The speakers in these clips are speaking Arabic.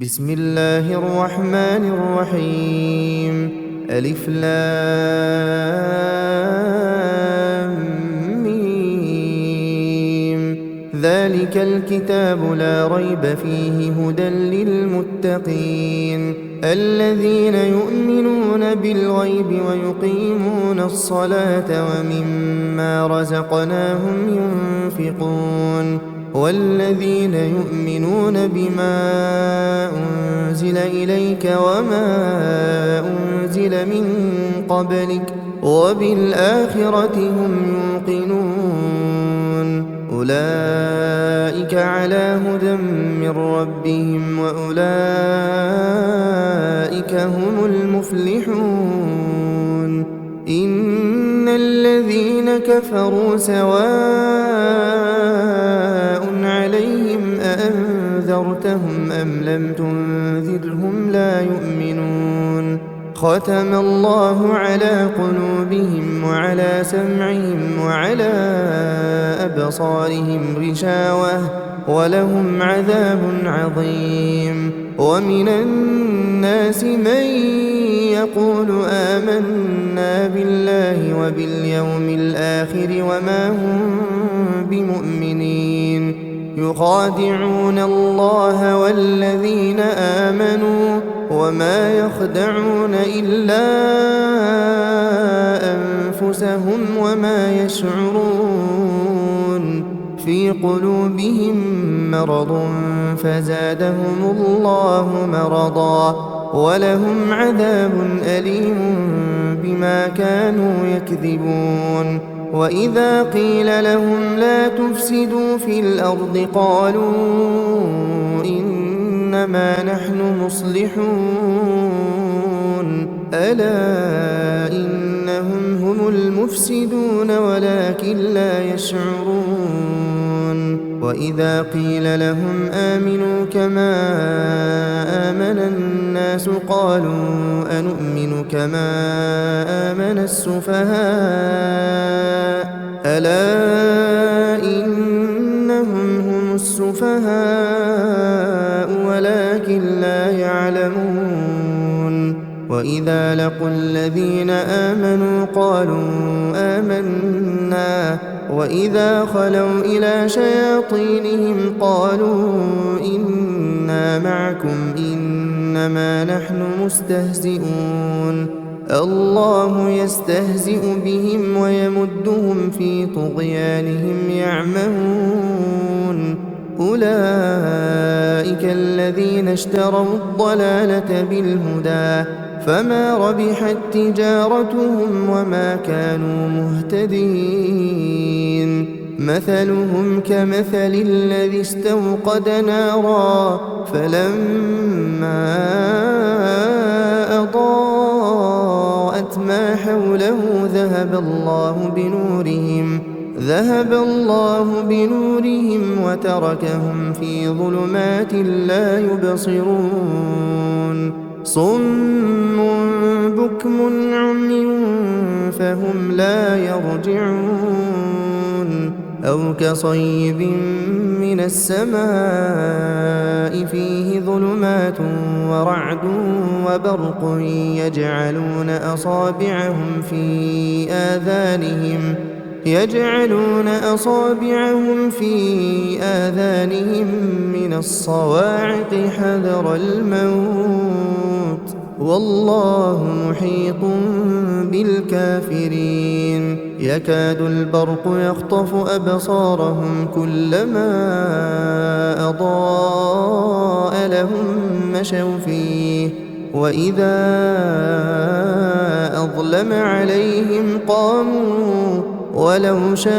بسم الله الرحمن الرحيم. ألف لام ميم. ذلك الكتاب لا ريب فيه هدى للمتقين الذين يؤمنون بالغيب ويقيمون الصلاة ومما رزقناهم ينفقون والذين يؤمنون بما أنزل إليك وما أنزل من قبلك وبالآخرة هم يوقنون أولئك على هدى من ربهم وأولئك هم المفلحون. إن الذين كفروا سواء عليهم أأنذرتهم أم لم تنذرهم لا يؤمنون. ختم الله على قلوبهم وعلى سمعهم وعلى أبصارهم غشاوة ولهم عذاب عظيم. ومن الناس من يقول آمنا بالله وباليوم الآخر وما هم بمؤمنين يخادعون الله والذين آمنوا وما يخدعون إلا أنفسهم وما يشعرون. في قلوبهم مرض فزادهم الله مرضا ولهم عذاب أليم بما كانوا يكذبون. وإذا قيل لهم لا تفسدوا في الأرض قالوا إنما نحن مصلحون ألا إنهم هم المفسدون ولكن لا يشعرون. وإذا قيل لهم آمنوا كما آمن الناس قالوا أنؤمن كما آمن السفهاء ألا إنهم هم السفهاء ولكن لا يعلمون. وإذا لقوا الذين آمنوا قالوا آمنا وإذا خلوا إلى شياطينهم قالوا إنا معكم إنما نحن مستهزئون. الله يستهزئ بهم ويمدهم في طغيانهم يعمهون. أولئك الذين اشتروا الضلالة بالهدى فما ربحت تجارتهم وما كانوا مهتدين. مثلهم كمثل الذي استوقد نارا فلما أضاءت ما حوله ذهب الله بنورهم وتركهم في ظلمات لا يبصرون. صم بكم عمي فهم لا يرجعون. أو كصيب من السماء فيه ظلمات ورعد وبرق يجعلون أصابعهم في آذانهم من الصواعق حذر الموت والله محيط بالكافرين. يكاد البرق يخطف أبصارهم كلما أضاء لهم مشوا فيه وإذا أظلم عليهم قاموا ولو شاء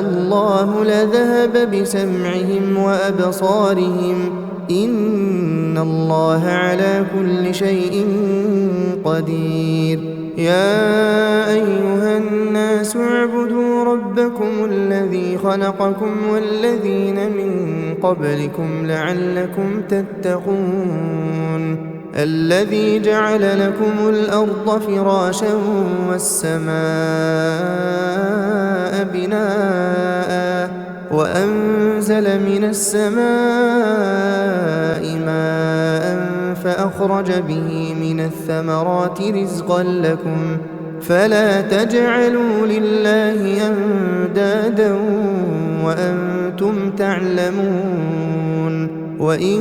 الله لذهب بسمعهم وأبصارهم إن الله على كل شيء قدير. يا أيها الناس اعبدوا ربكم الذي خلقكم والذين من قبلكم لعلكم تتقون. الذي جعل لكم الأرض فراشا والسماء بناء وأنزل من السماء فأخرج به من الثمرات رزقا لكم فلا تجعلوا لله أندادا وأنتم تعلمون وإن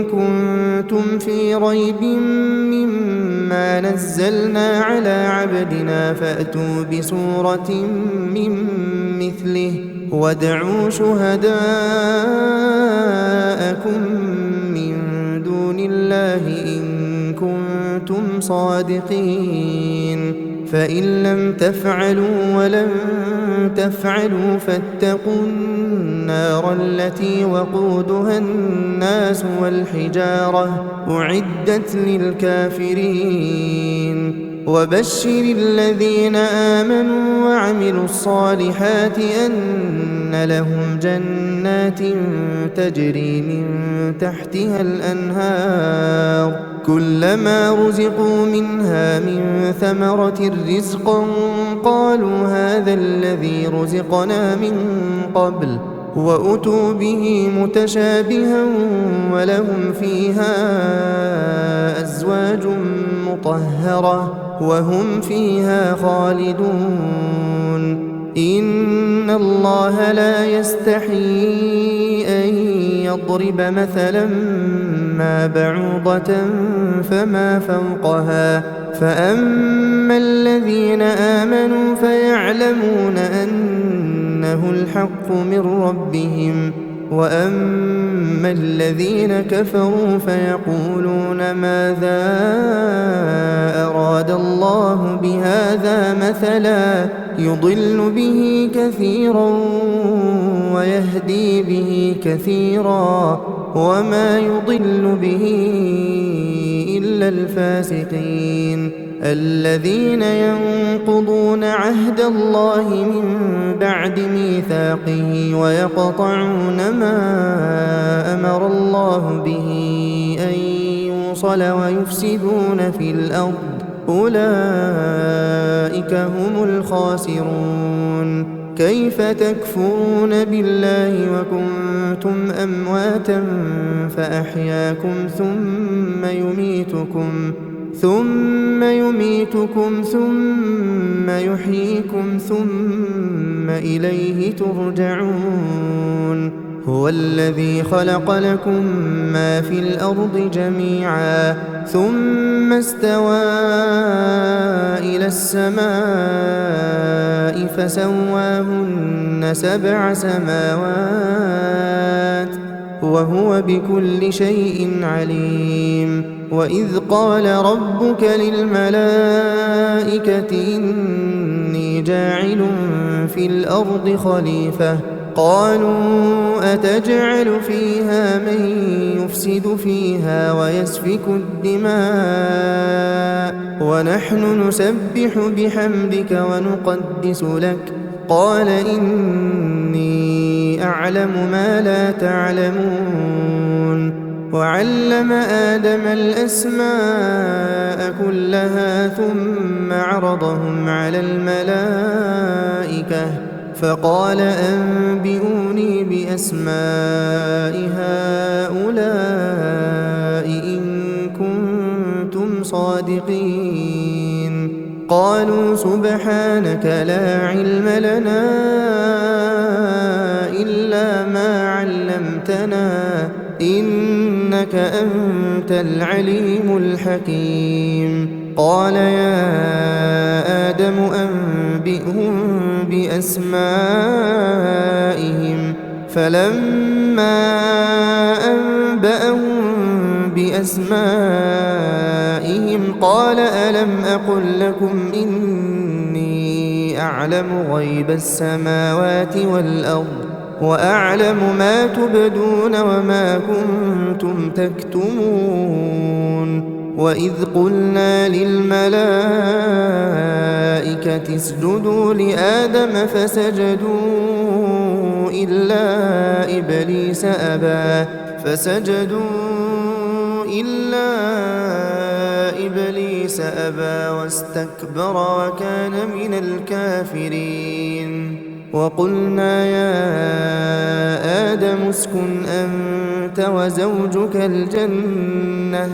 كنتم في ريب مما نزلنا على عبدنا فأتوا بسورة من مثله وادعوا شهداءكم من دون الله إن كنتم صادقين فإن لم تفعلوا ولن تفعلوا فاتقوا النار التي وقودها الناس والحجارة أعدت للكافرين وبشر الذين آمنوا وعملوا الصالحات أن لهم جنات تجري من تحتها الأنهار كلما رزقوا منها من ثمرة رزقا قالوا هذا الذي رزقنا من قبل وأتوا به متشابها ولهم فيها أزواج مطهرة وهم فيها خالدون إن الله لا يستحيي أن يضرب مثلا ما بعوضة فما فوقها فأما الذين آمنوا فيعلمون أنه الحق من ربهم وأما الذين كفروا فيقولون ماذا أراد الله بهذا مثلا يضل به كثيرا ويهدي به كثيرا وما يضل به إلا الفاسقين الذين ينقضون عهد الله من بعد ميثاقه ويقطعون ما أمر الله به أن يوصل ويفسدون في الأرض أولئك هم الخاسرون كيف تكفرون بالله وكنتم أمواتا فأحياكم ثم يميتكم ثم يحييكم ثم إليه ترجعون هو الذي خلق لكم ما في الأرض جميعا ثم استوى إلى السماء فسواهن 7 سماوات وهو بكل شيء عليم وإذ قال ربك للملائكة إني جاعل في الأرض خليفة قالوا أتجعل فيها من يفسد فيها ويسفك الدماء ونحن نسبح بحمدك ونقدس لك قال إني أعلم ما لا تعلمون وعلم آدم الأسماء كلها ثم عرضهم على الملائكة فقال أنبئوني بأسماء هؤلاء إن كنتم صادقين قالوا سبحانك لا علم لنا إلا ما علمتنا إنك أنت العليم الحكيم قال يا آدم أنبئهم بأسمائهم فلما أنبأهم بأسمائهم قال ألم أقل لكم إني أعلم غيب السماوات والأرض وأعلم ما تبدون وما كنتم تكتمون وإذ قلنا للملائكة اسجدوا لآدم فسجدوا إلا إبليس أبى واستكبر وكان من الكافرين وقلنا يا آدم اسكن أنت أنت وزوجك الجنة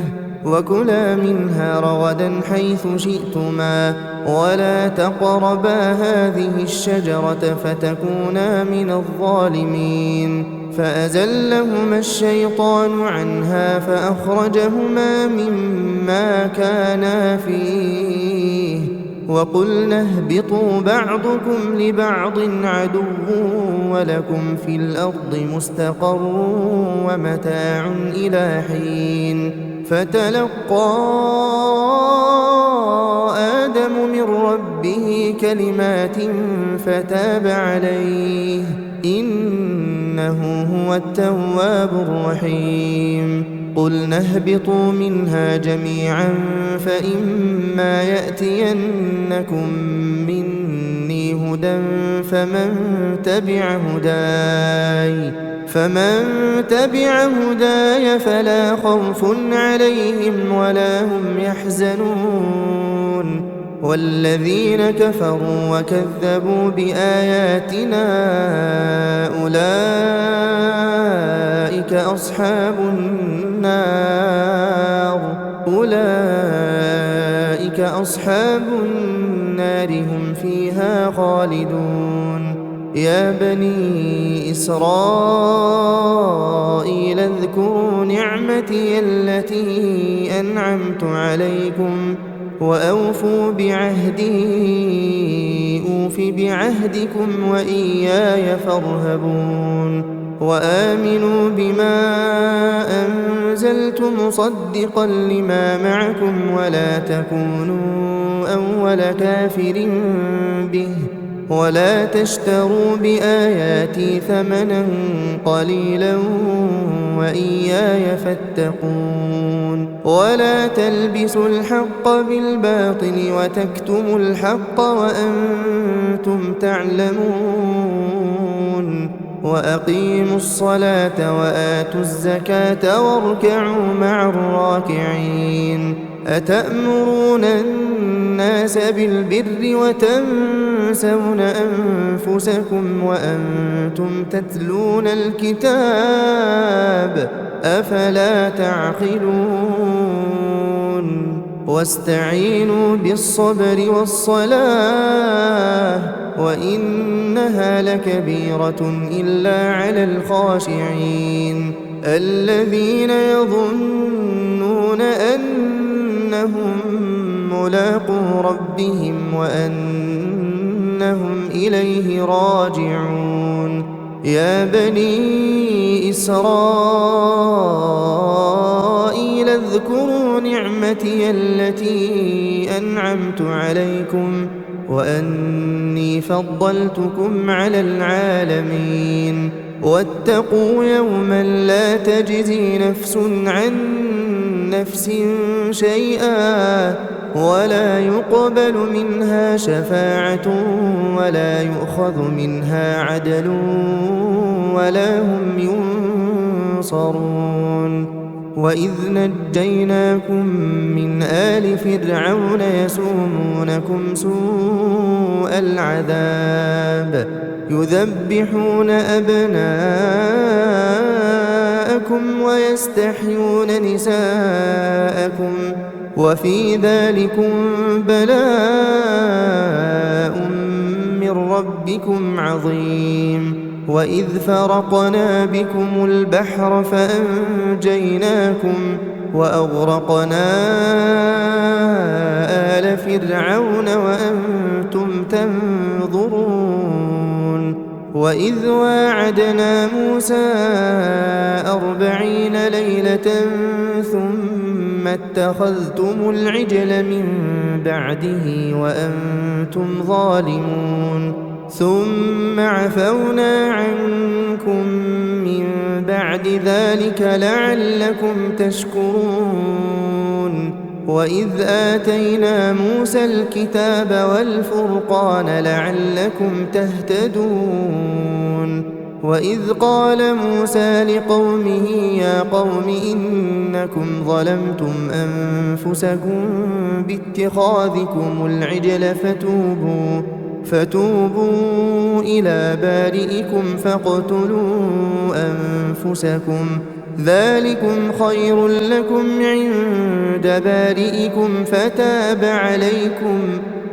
وكلا منها رغدا حيث شئتما ولا تقربا هذه الشجرة فتكونا من الظالمين فأزلهما الشيطان عنها فأخرجهما مما كانا فيه وقلنا اهبطوا بعضكم لبعض عدو ولكم في الأرض مستقر ومتاع إلى حين فتلقى آدم من ربه كلمات فتاب عليه إنه هو التواب الرحيم قلنا اهبطوا منها جميعا فإما يأتينكم مني هدى فمن تبع هداي فلا خوف عليهم ولا هم يحزنون والذين كفروا وكذبوا بآياتنا أولئك أصحاب النار هم فيها خالدون يا بني إسرائيل اذكروا نعمتي التي أنعمت عليكم وأوفوا بعهدي أوف بعهدكم وإياي فارهبون وآمنوا بما أنزلت مصدقا لما معكم ولا تكونوا أول كافر به ولا تشتروا بآياتي ثمنا قليلا وإياي فاتقون ولا تلبسوا الحق بالباطل وتكتموا الحق وأنتم تعلمون وأقيموا الصلاة وآتوا الزكاة واركعوا مع الراكعين أتأمرون الناس بالبر وتنسون أنفسكم وأنتم تتلون الكتاب أفلا تعقلون واستعينوا بالصبر والصلاة وإنها لكبيرة إلا على الخاشعين الذين يظنون أنهم ملاقو ربهم وأنهم إليه راجعون يا بني إسرائيل اذكروا نعمتي التي أنعمت عليكم وأني فضلتكم على العالمين واتقوا يوما لا تجزي نفس عن نفس شيئا ولا يقبل منها شفاعة ولا يؤخذ منها عدل ولا هم ينصرون وإذ نجيناكم من آل فرعون يسومونكم سوء العذاب يذبحون أبناءكم ويستحيون نساءكم وفي ذلكم بلاء من ربكم عظيم وإذ فرقنا بكم البحر فأنجيناكم وأغرقنا آل فرعون وأنتم تنظرون وإذ واعدنا موسى 40 ليلة ثم اتخذتم العجل من بعده وأنتم ظالمون ثم عفونا عنكم من بعد ذلك لعلكم تشكرون وإذ آتينا موسى الكتاب والفرقان لعلكم تهتدون وإذ قال موسى لقومه يا قوم إنكم ظلمتم أنفسكم باتخاذكم العجل فتوبوا إلى بارئكم فاقتلوا أنفسكم ذلكم خير لكم عند بارئكم فتاب عليكم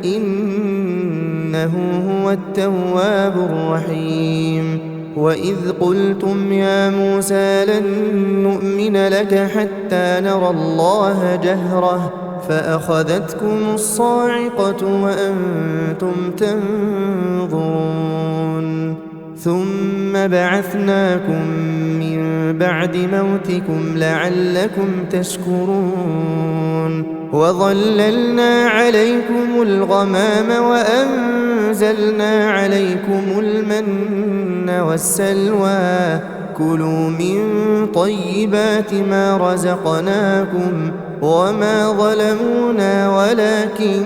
إنه هو التواب الرحيم. وإذ قلتم يا موسى لن نؤمن لك حتى نرى الله جهرة فأخذتكم الصاعقة وأنتم تنظرون ثم بعثناكم من بعد موتكم لعلكم تشكرون وظللنا عليكم الغمام وأنزلنا عليكم المن والسلوى كلوا من طيبات ما رزقناكم وما ظلمونا ولكن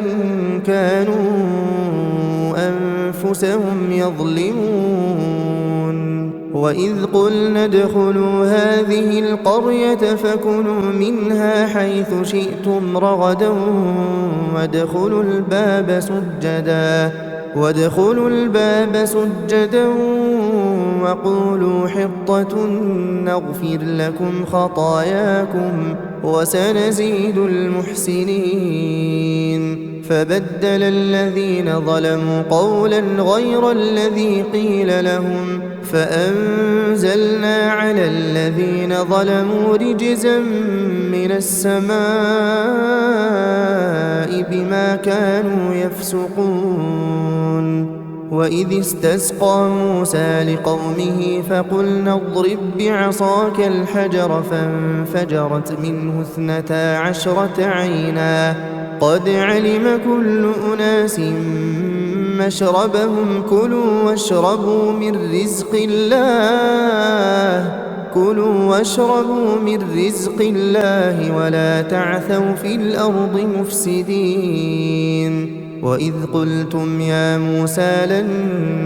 كانوا أنفسهم يظلمون. وإذ قلنا ادخلوا هذه القرية فكلوا منها حيث شئتم رغدا وادخلوا الباب سجدا وقولوا حطة نغفر لكم خطاياكم وسنزيد المحسنين. فبدل الذين ظلموا قولا غير الذي قيل لهم فأنزلنا على الذين ظلموا رجزا من السماء بما كانوا يفسقون. وإذ استسقى موسى لقومه فقلنا اضرب بعصاك الحجر فانفجرت منه 12 عينا قد علم كل أناس مشربهم كلوا واشربوا من رزق الله ولا تعثوا في الأرض مفسدين. وإذ قلتم يا موسى لن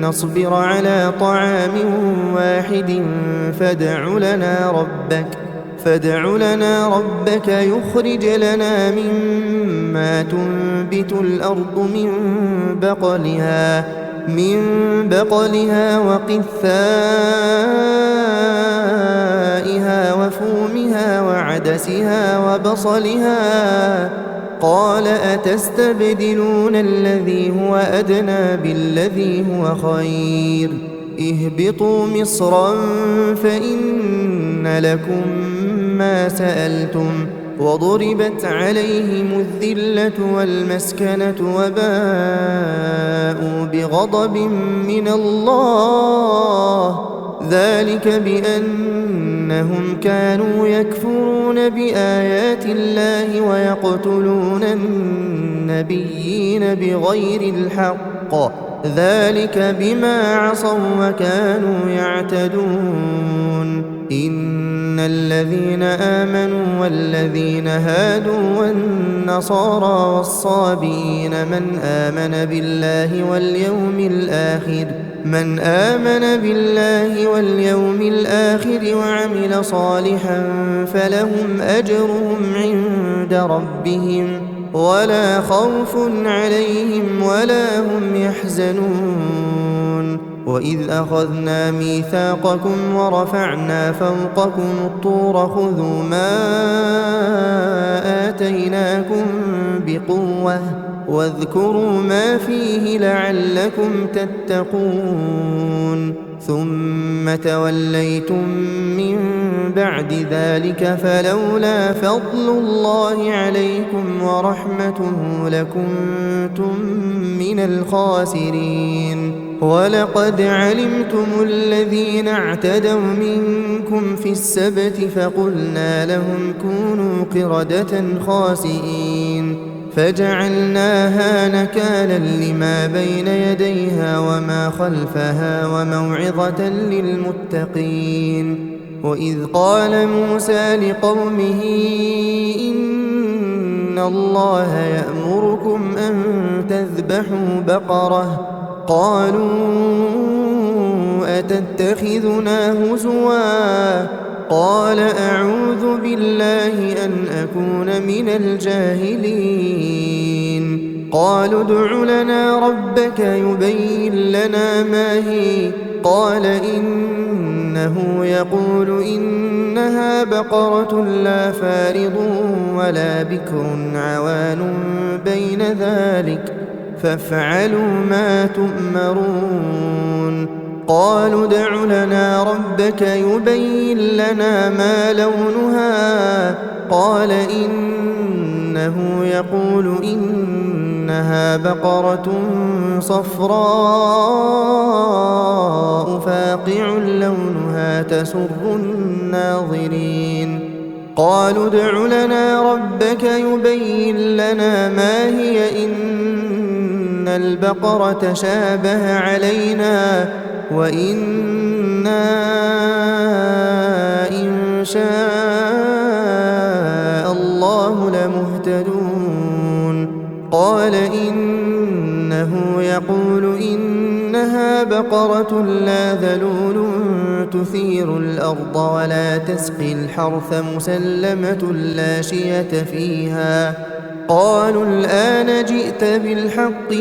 نصبر على طعام واحد فادع لنا ربك يخرج لنا مما تنبت الأرض من بقلها وقثائها وفومها وعدسها وبصلها قال أتستبدلون الذي هو أدنى بالذي هو خير اهبطوا مصرا فإن لكم ما سألتم وضربت عليهم الذلة والمسكنة وباءوا بغضب من الله ذلك بأنهم كانوا يكفرون بآيات الله ويقتلون النبيين بغير الحق ذلك بما عصوا وكانوا يعتدون. إن الذين آمنوا والذين هادوا والنصارى والصابئين من آمن بالله واليوم الآخر وعمل صالحا فلهم أجرهم عند ربهم ولا خوف عليهم ولا هم يحزنون. وإذ أخذنا ميثاقكم ورفعنا فوقكم الطور خذوا ما آتيناكم بقوة واذكروا ما فيه لعلكم تتقون ثم توليتم من بعد ذلك فلولا فضل الله عليكم ورحمته لكنتم من الخاسرين. ولقد علمتم الذين اعتدوا منكم في السبت فقلنا لهم كونوا قردة خاسئين فجعلناها نكالا لما بين يديها وما خلفها وموعظة للمتقين. وإذ قال موسى لقومه إن الله يأمركم أن تذبحوا بقرة قالوا أتتخذنا هزوا قال أعوذ بالله أن أكون من الجاهلين. قالوا ادع لنا ربك يبين لنا ما هي قال إنه يقول إنها بقرة لا فارض ولا بكر عوان بين ذلك فافعلوا ما تؤمرون قالوا ادع لنا ربك يبين لنا ما لونها قال إنه يقول إنها بقرة صفراء فاقع لونها تسر الناظرين قالوا ادع لنا ربك يبين لنا ما هي إن البقرة شابه علينا وإنا إن شاء الله لمهتدون قال إنه يقول إنها بقرة لا ذلول تثير الأرض ولا تسقي الحرث مسلمة لا شية فيها قالوا الآن جئت بالحق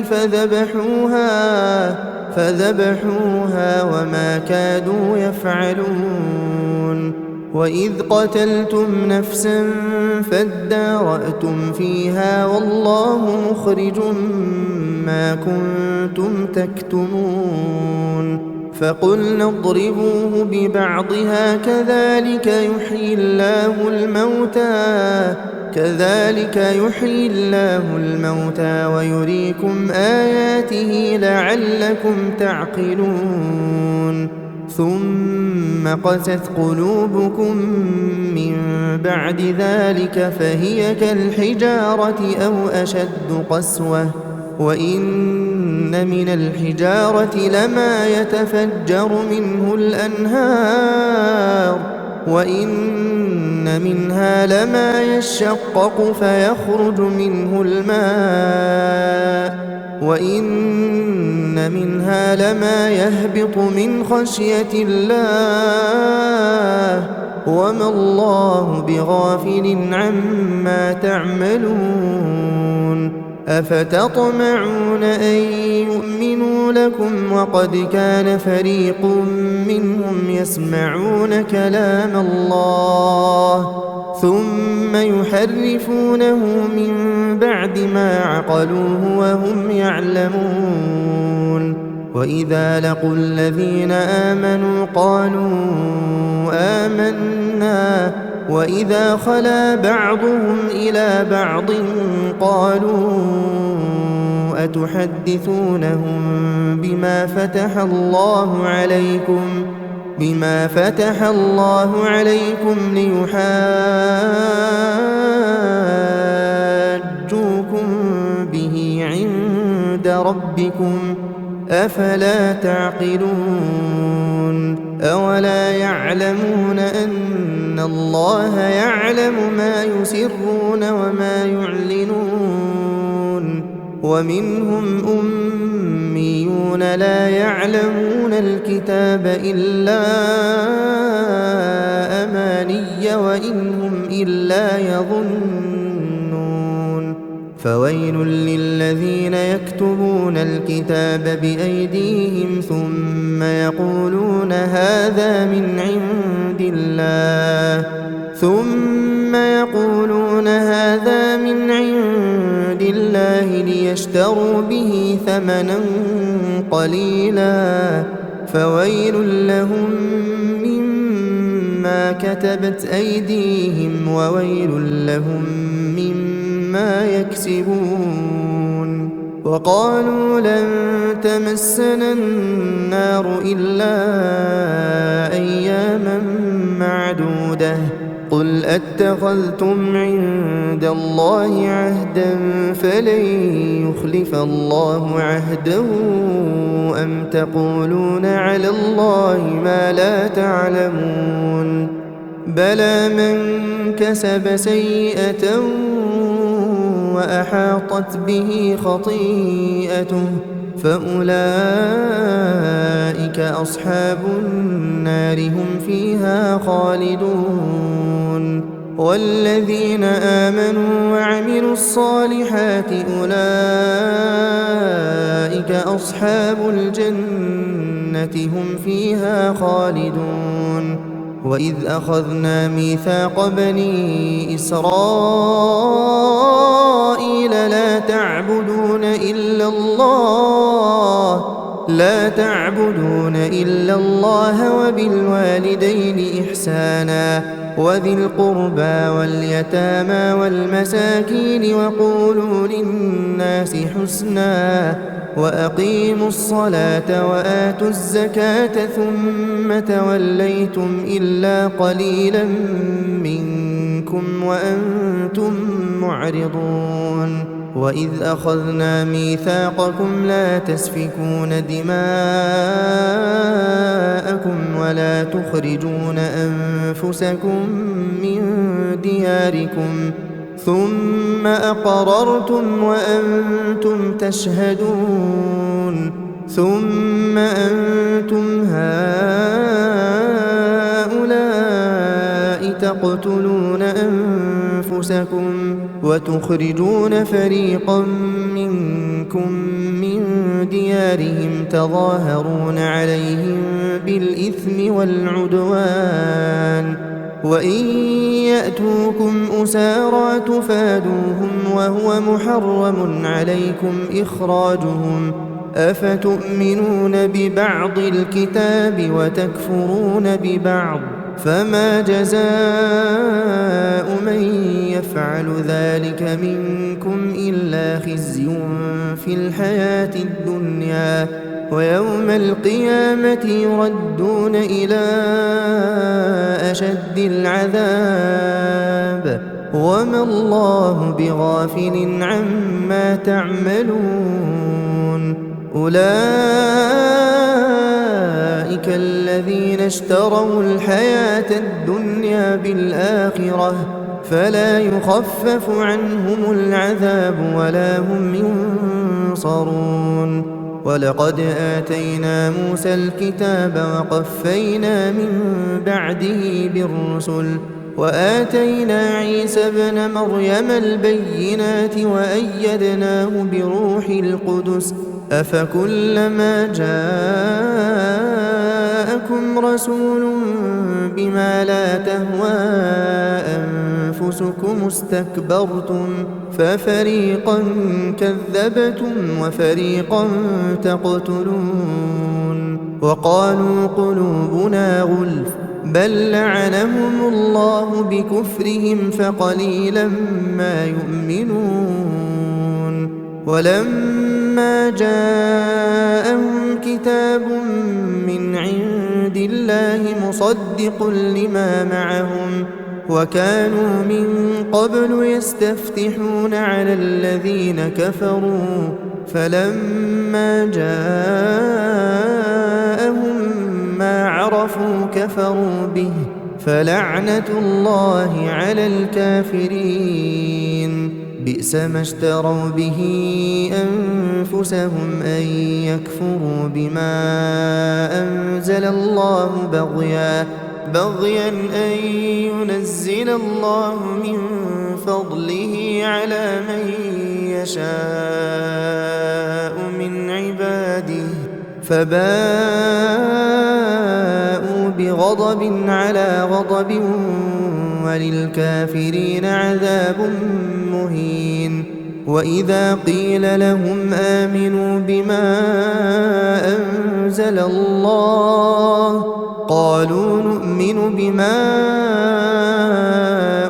فذبحوها وما كادوا يفعلون وإذ قتلتم نفسا فادارأتم فيها والله مخرج ما كنتم تكتمون فقلنا اضربوه ببعضها كذلك يحيي الله الموتى ويريكم آياته لعلكم تعقلون ثم قست قلوبكم من بعد ذلك فهي كالحجارة أو أشد قسوة وإن من الحجارة لما يتفجر منه الأنهار وإن منها لما يشقق فيخرج منه الماء وإن منها لما يهبط من خشية الله وما الله بغافل عما تعملون أفتطمعون أن يؤمنوا لكم وقد كان فريق منهم يسمعون كلام الله ثم يحرفونه من بعد ما عقلوه وهم يعلمون وإذا لقوا الذين آمنوا قالوا آمنا وإذا خلا بعضهم إلى بعض قالوا أتحدثونهم بما فتح الله عليكم ليحاجوكم به عند ربكم أفلا تعقلون أولا يعلمون أن الله يعلم ما يسرون وما يعلنون ومنهم أميون لا يعلمون الكتاب إلا أماني وإن هم إلا يظنون فويل للذين يكتبون الكتاب بأيديهم ثم يقولون هذا من عند الله ليشتروا به ثمنا قليلا فويل لهم مما كتبت أيديهم وويل لهم مما يكسبون وقالوا لن تمسنا النار إلا أياما معدودة قل أتخذتم عند الله عهدا فلن يخلف الله عهده أم تقولون على الله ما لا تعلمون بلى من كسب سيئة وأحاطت به خطيئته فأولئك أصحاب النار هم فيها خالدون والذين آمنوا وعملوا الصالحات أولئك أصحاب الجنة الجنة هم فيها خالدون. وإذ أخذنا ميثاق بني إسرائيل لا تعبدون إلا الله وبالوالدين إحسانا وذي القربى واليتامى والمساكين وقولوا للناس حسنا وأقيموا الصلاة وآتوا الزكاة ثم توليتم إلا قليلا منكم وأنتم معرضون. وإذ أخذنا ميثاقكم لا تسفكون دماءكم ولا تخرجون أنفسكم من دياركم ثم أقررتم وأنتم تشهدون. ثم أنتم هؤلاء تقتلون أنفسكم وتخرجون فريقا منكم من ديارهم تظاهرون عليهم بالإثم والعدوان وإن يأتوكم أسارى تفادوهم وهو محرم عليكم إخراجهم أفتؤمنون ببعض الكتاب وتكفرون ببعض فما جزاء من يفعل ذلك منكم إلا خزي في الحياة الدنيا ويوم القيامة يردون إلى أشد العذاب وما الله بغافل عما تعملون. أولئك الذين اشتروا الحياة الدنيا بالآخرة فلا يخفف عنهم العذاب ولا هم ينصرون. ولقد آتينا موسى الكتاب وقفينا من بعده بالرسل وآتينا عيسى ابن مريم البينات وأيدناه بروح القدس أفكلما جاءكم رسول بما لا تهوى أنفسكم استكبرتم ففريقا كذبتم وفريقا تقتلون. وقالوا قلوبنا غلف بل لعنهم الله بكفرهم فقليلا ما يؤمنون. ولما جاءهم كتاب من عند الله مصدق لما معهم وكانوا من قبل يستفتحون على الذين كفروا فلما جاءهم ما عرفوا كفروا به فلعنة الله على الكافرين. بئس ما اشتروا به أنفسهم أن يكفروا بما أنزل الله بغيا أن ينزل الله من فضله على من يشاء من عباده فباءوا بغضب على غضب وللكافرين عذاب مهين. وإذا قيل لهم آمنوا بما أنزل الله قالوا نؤمن بما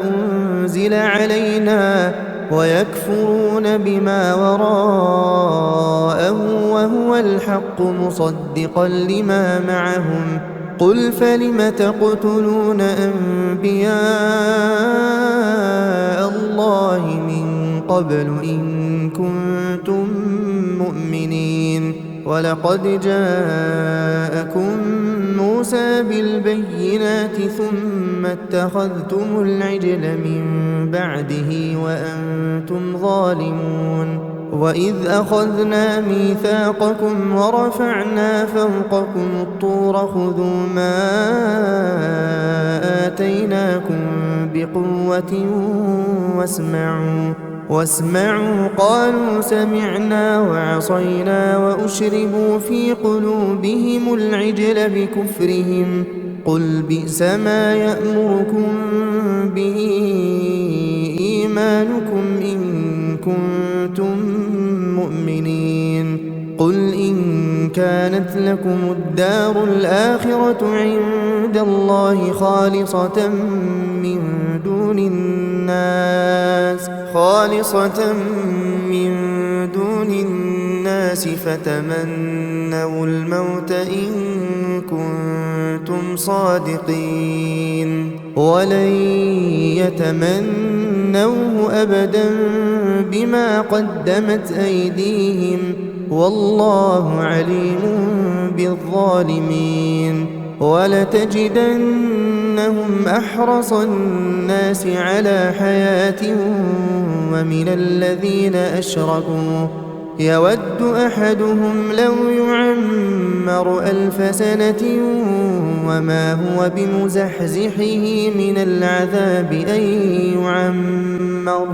أنزل علينا ويكفرون بما وراءه وهو الحق مصدقا لما معهم قل فلم تقتلون أنبياء الله من قبل إن كنتم مؤمنين. ولقد جاءكم موسى بالبينات ثم اتخذتم العجل من بعده وأنتم ظالمون. وإذ أخذنا ميثاقكم ورفعنا فوقكم الطور خذوا ما آتيناكم بقوة واسمعوا واسمعوا قالوا سمعنا وعصينا وأشربوا في قلوبهم العجل بكفرهم قل بئس ما يأمركم به إيمانكم إن كنتم مؤمنين قل إن كانت لكم الدار الآخرة عند الله خالصة من دون الناس فتمنوا الموت إن كنتم صادقين ولن يتمنوه أبدا بما قدمت أيديهم والله عليم بالظالمين ولتجدنهم أحرص الناس على حياة ومن الذين أشركوا يود أحدهم لو يعمر 1000 سنة وما هو بمزحزحه من العذاب أن يعمر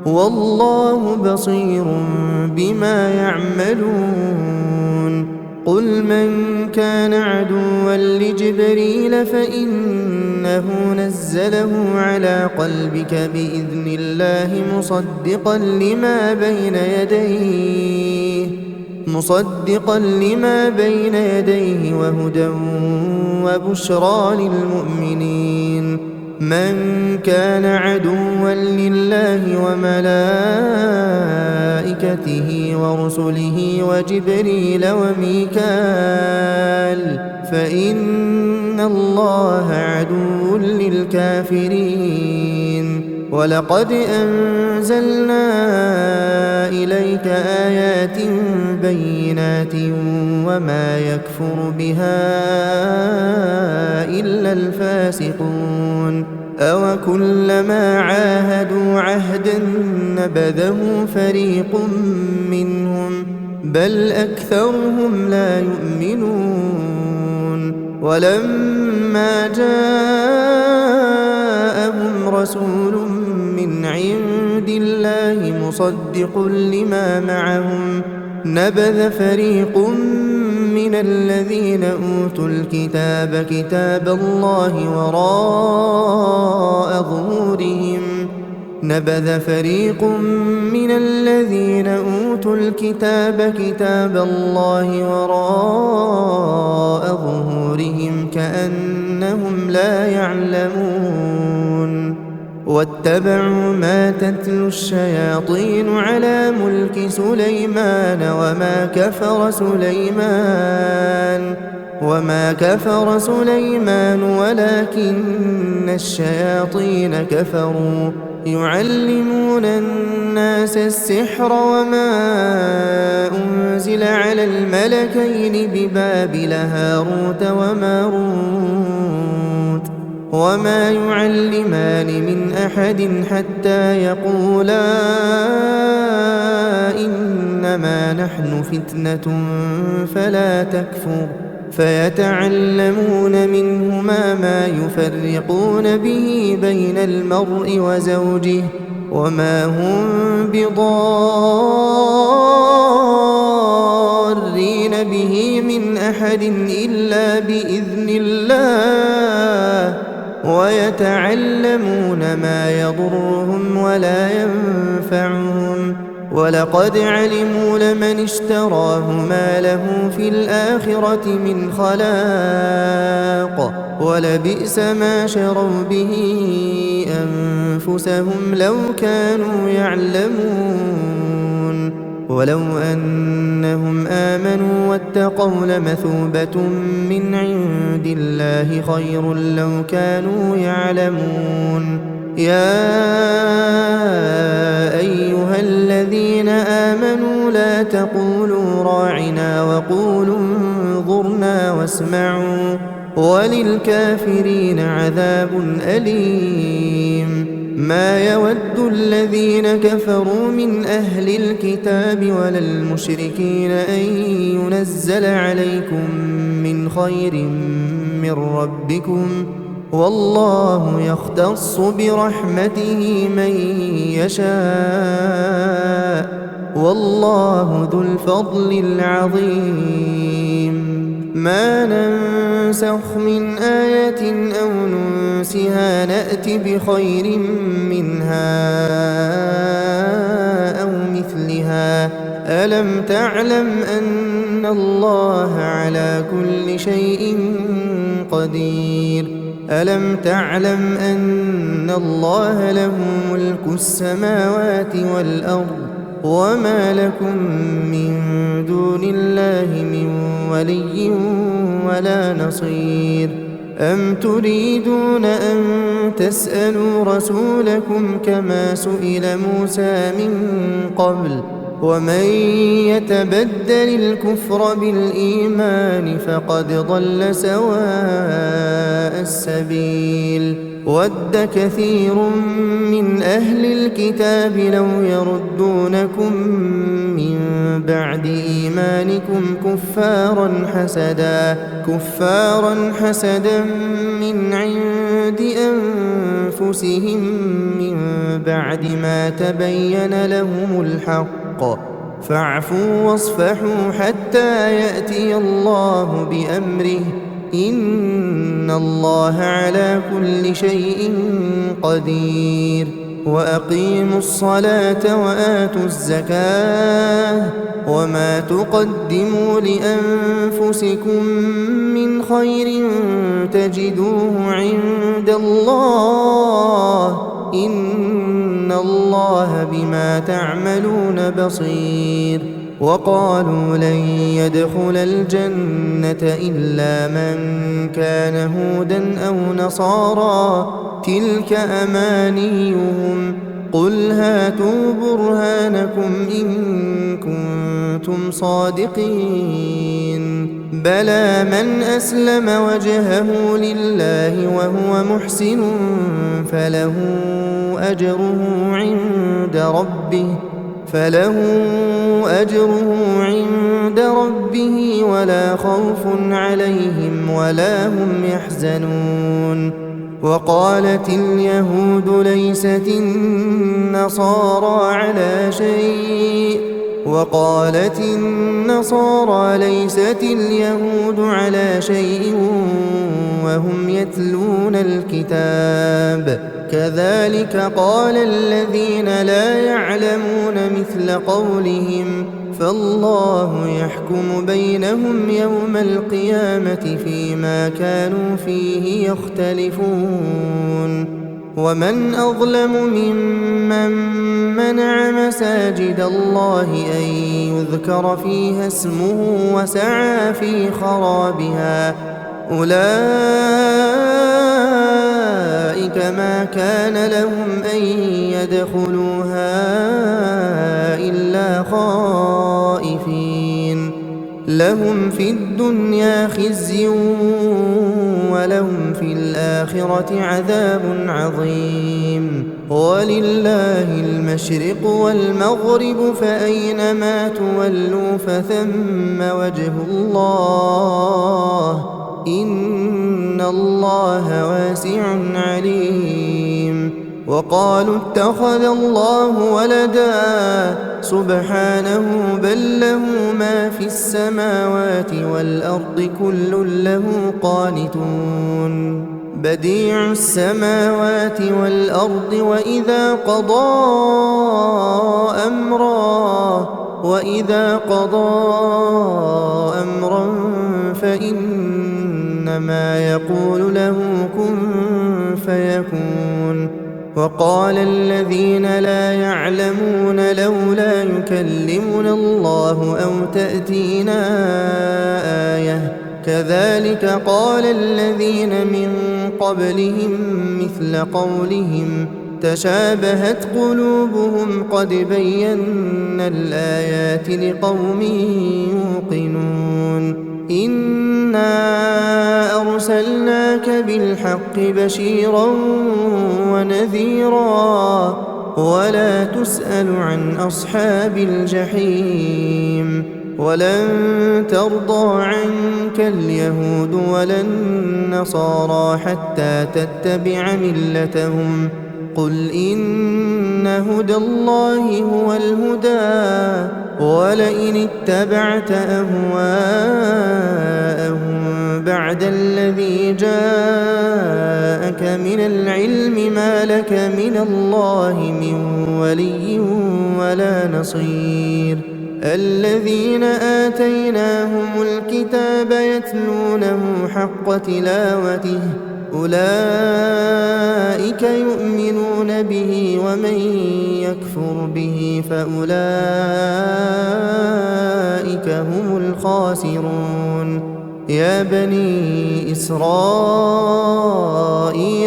والله بصير بما يعملون قل من كان عدوا لجبريل فإنه نزله على قلبك بإذن الله مصدقا لما بين يديه وهدى وبشرى للمؤمنين من كان عدوا لله وملائكته ورسله وجبريل وميكال فإن الله عدو للكافرين ولقد أنزلنا إليك آيات بينات وما يكفر بها إلا الفاسقون أوكلما عاهدوا عهدا نبذه فريق منهم بل أكثرهم لا يؤمنون ولما جاءهم رسول من عند الله مصدق لما معهم نبذ فريق من الذين أوتوا الكتاب كتاب الله وراء ظهورهم كأنهم لا يعلمون واتبعوا ما تتلو الشياطين على ملك سليمان وما كفر سليمان ولكن الشياطين كفروا يعلمون الناس السحر وما أنزل على الملكين ببابل هاروت وماروت وما يعلمان من أحد حتى يقولا إنما نحن فتنة فلا تكفر فيتعلمون منهما ما يفرقون به بين المرء وزوجه وما هم بضارين به من أحد إلا بإذن الله ويتعلمون ما يضرهم ولا ينفعهم ولقد علموا لمن اشتراه ما له في الآخرة من خلاق ولبئس ما شروا به أنفسهم لو كانوا يعلمون ولو أنهم آمنوا واتقوا لمثوبة من عند الله خير لو كانوا يعلمون يا أيها الذين آمنوا لا تقولوا راعنا وقولوا انظرنا واسمعوا وللكافرين عذاب أليم ما يود الذين كفروا من أهل الكتاب ولا المشركين أن ينزل عليكم من خير من ربكم والله يختص برحمته من يشاء والله ذو الفضل العظيم ما ننسخ من آية أو ننسها نأت بخير منها أو مثلها ألم تعلم أن الله على كل شيء قدير ألم تعلم أن الله له ملك السماوات والأرض وما لكم من دون الله من ولي ولا نصير أم تريدون أن تسألوا رسولكم كما سئل موسى من قبل ومن يتبدل الكفر بالإيمان فقد ضل سواء السبيل ود كثير من أهل الكتاب لو يردونكم من بعد إيمانكم كفارا حسدا من عند أنفسهم من بعد ما تبين لهم الحق فاعفوا واصفحوا حتى يأتي الله بأمره إن الله على كل شيء قدير وأقيموا الصلاة وآتوا الزكاة وما تقدموا لأنفسكم من خير تجدوه عند الله إن الله بما تعملون بصير وقالوا لن يدخل الجنة إلا من كان هودا أو نصارى تلك أمانيهم قل هاتوا برهانكم إن كنتم صادقين بلى من أسلم وجهه لله وهو محسن فله أجره عند ربه ولا خوف عليهم ولا هم يحزنون وقالت اليهود ليست النصارى ليست اليهود على شيء وهم يتلون الكتاب كذلك قال الذين لا يعلمون مثل قولهم فالله يحكم بينهم يوم القيامة فيما كانوا فيه يختلفون ومن أظلم ممن منع مساجد الله أن يذكر فيها اسمه وسعى في خرابها أولئك ما كان لهم أن يدخلوها إلا خائفين لهم في الدنيا خزي ولهم في الآخرة عذاب عظيم ولله المشرق والمغرب فأينما تولوا فثم وجه الله إن الله واسع عليم وقالوا اتخذ الله ولدا سبحانه بل له ما في السماوات والأرض كل له قانتون بديع السماوات والأرض وإذا قضى أمرا فإنما يقول له كن فيكون وقال الذين لا يعلمون لولا يكلمنا الله أو تأتينا آية كذلك قال الذين من قبلهم مثل قولهم تشابهت قلوبهم قد بينا الآيات لقوم يوقنون إنا أرسلناك بالحق بشيرا ونذيرا ولا تسأل عن أصحاب الجحيم ولن ترضى عنك اليهود ولا النصارى حتى تتبع ملتهم قل إن هدى الله هو الهدى ولئن اتبعت أهواءهم بعد الذي جاءك من العلم ما لك من الله من ولي ولا نصير الذين آتيناهم الكتاب يتلونه حق تلاوته أولئك يؤمنون به ومن يكفر به فأولئك هم الخاسرون يا بني إسرائيل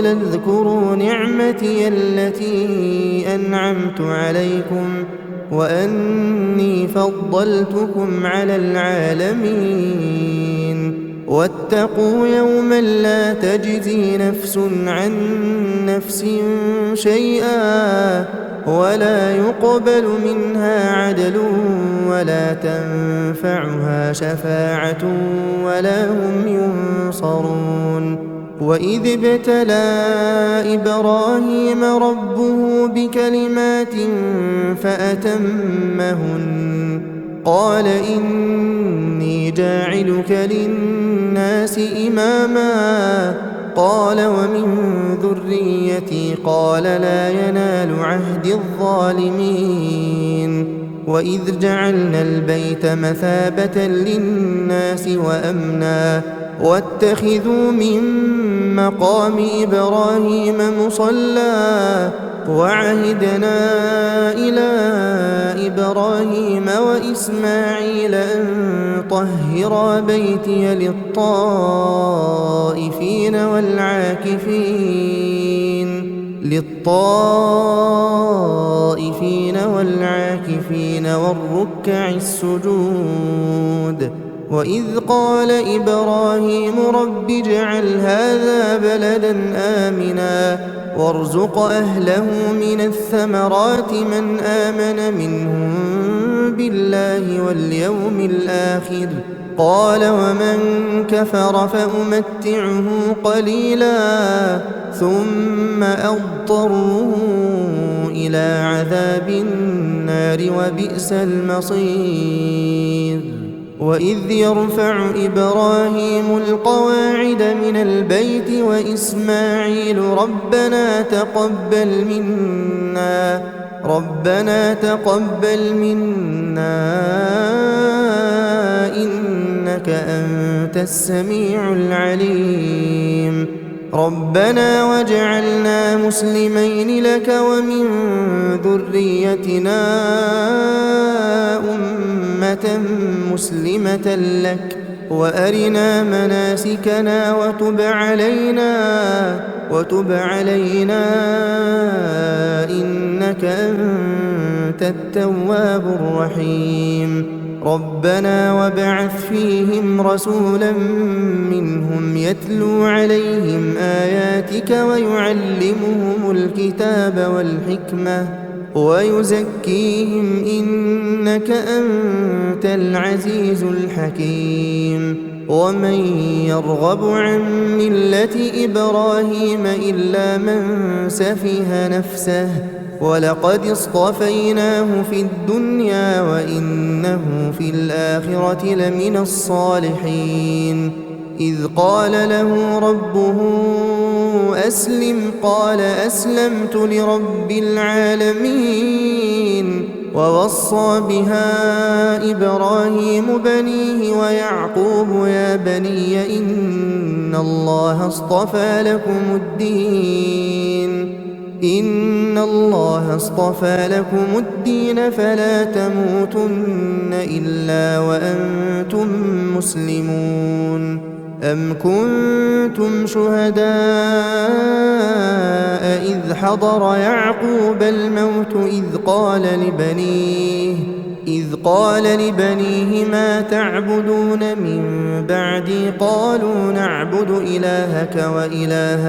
اذكروا نعمتي التي أنعمت عليكم وأني فضلتكم على العالمين واتقوا يوما لا تجزي نفس عن نفس شيئا ولا يقبل منها عدل ولا تنفعها شفاعة ولا هم ينصرون وإذ ابتلى إبراهيم ربه بكلمات فأتمهن قال إني جاعلك للناس إماما قال ومن ذريتي قال لا ينال عهد الظالمين وإذ جعلنا البيت مثابة للناس وأمنا واتخذوا من مقام إبراهيم مصلى وعهدنا إلى إبراهيم وإسماعيل أن طهرا بيتي للطائفين والركع السجود وإذ قال إبراهيم رب اجعل هذا بلدا آمنا وارزق أهله من الثمرات من آمن منهم بالله واليوم الآخر قال ومن كفر فأمتعه قليلا ثم أضطره إلى عذاب النار وبئس المصير وإذ يرفع إبراهيم القواعد من البيت وإسماعيل ربنا تقبل منا إنك أنت السميع العليم ربنا واجعلنا مسلمين لك ومن ذريتنا أمة مسلمة لك وأرنا مناسكنا وتب علينا إنك أنت التواب الرحيم ربنا وابعث فيهم رسولا منهم يتلو عليهم آياتك ويعلمهم الكتاب والحكمة ويزكيهم إنك أنت العزيز الحكيم ومن يرغب عن ملة إبراهيم إلا من سفه نفسه ولقد اصطفيناه في الدنيا وإنه في الآخرة لمن الصالحين إذ قال له ربه أسلم قال أسلمت لرب العالمين ووصى بها إبراهيم بنيه ويعقوب يا بني إن الله اصطفى لكم الدين فلا تموتن إلا وأنتم مسلمون أم كنتم شهداء إذ حضر يعقوب الموت إذ قال لبنيه ما تعبدون من بعدي قالوا نعبد إلهك وإله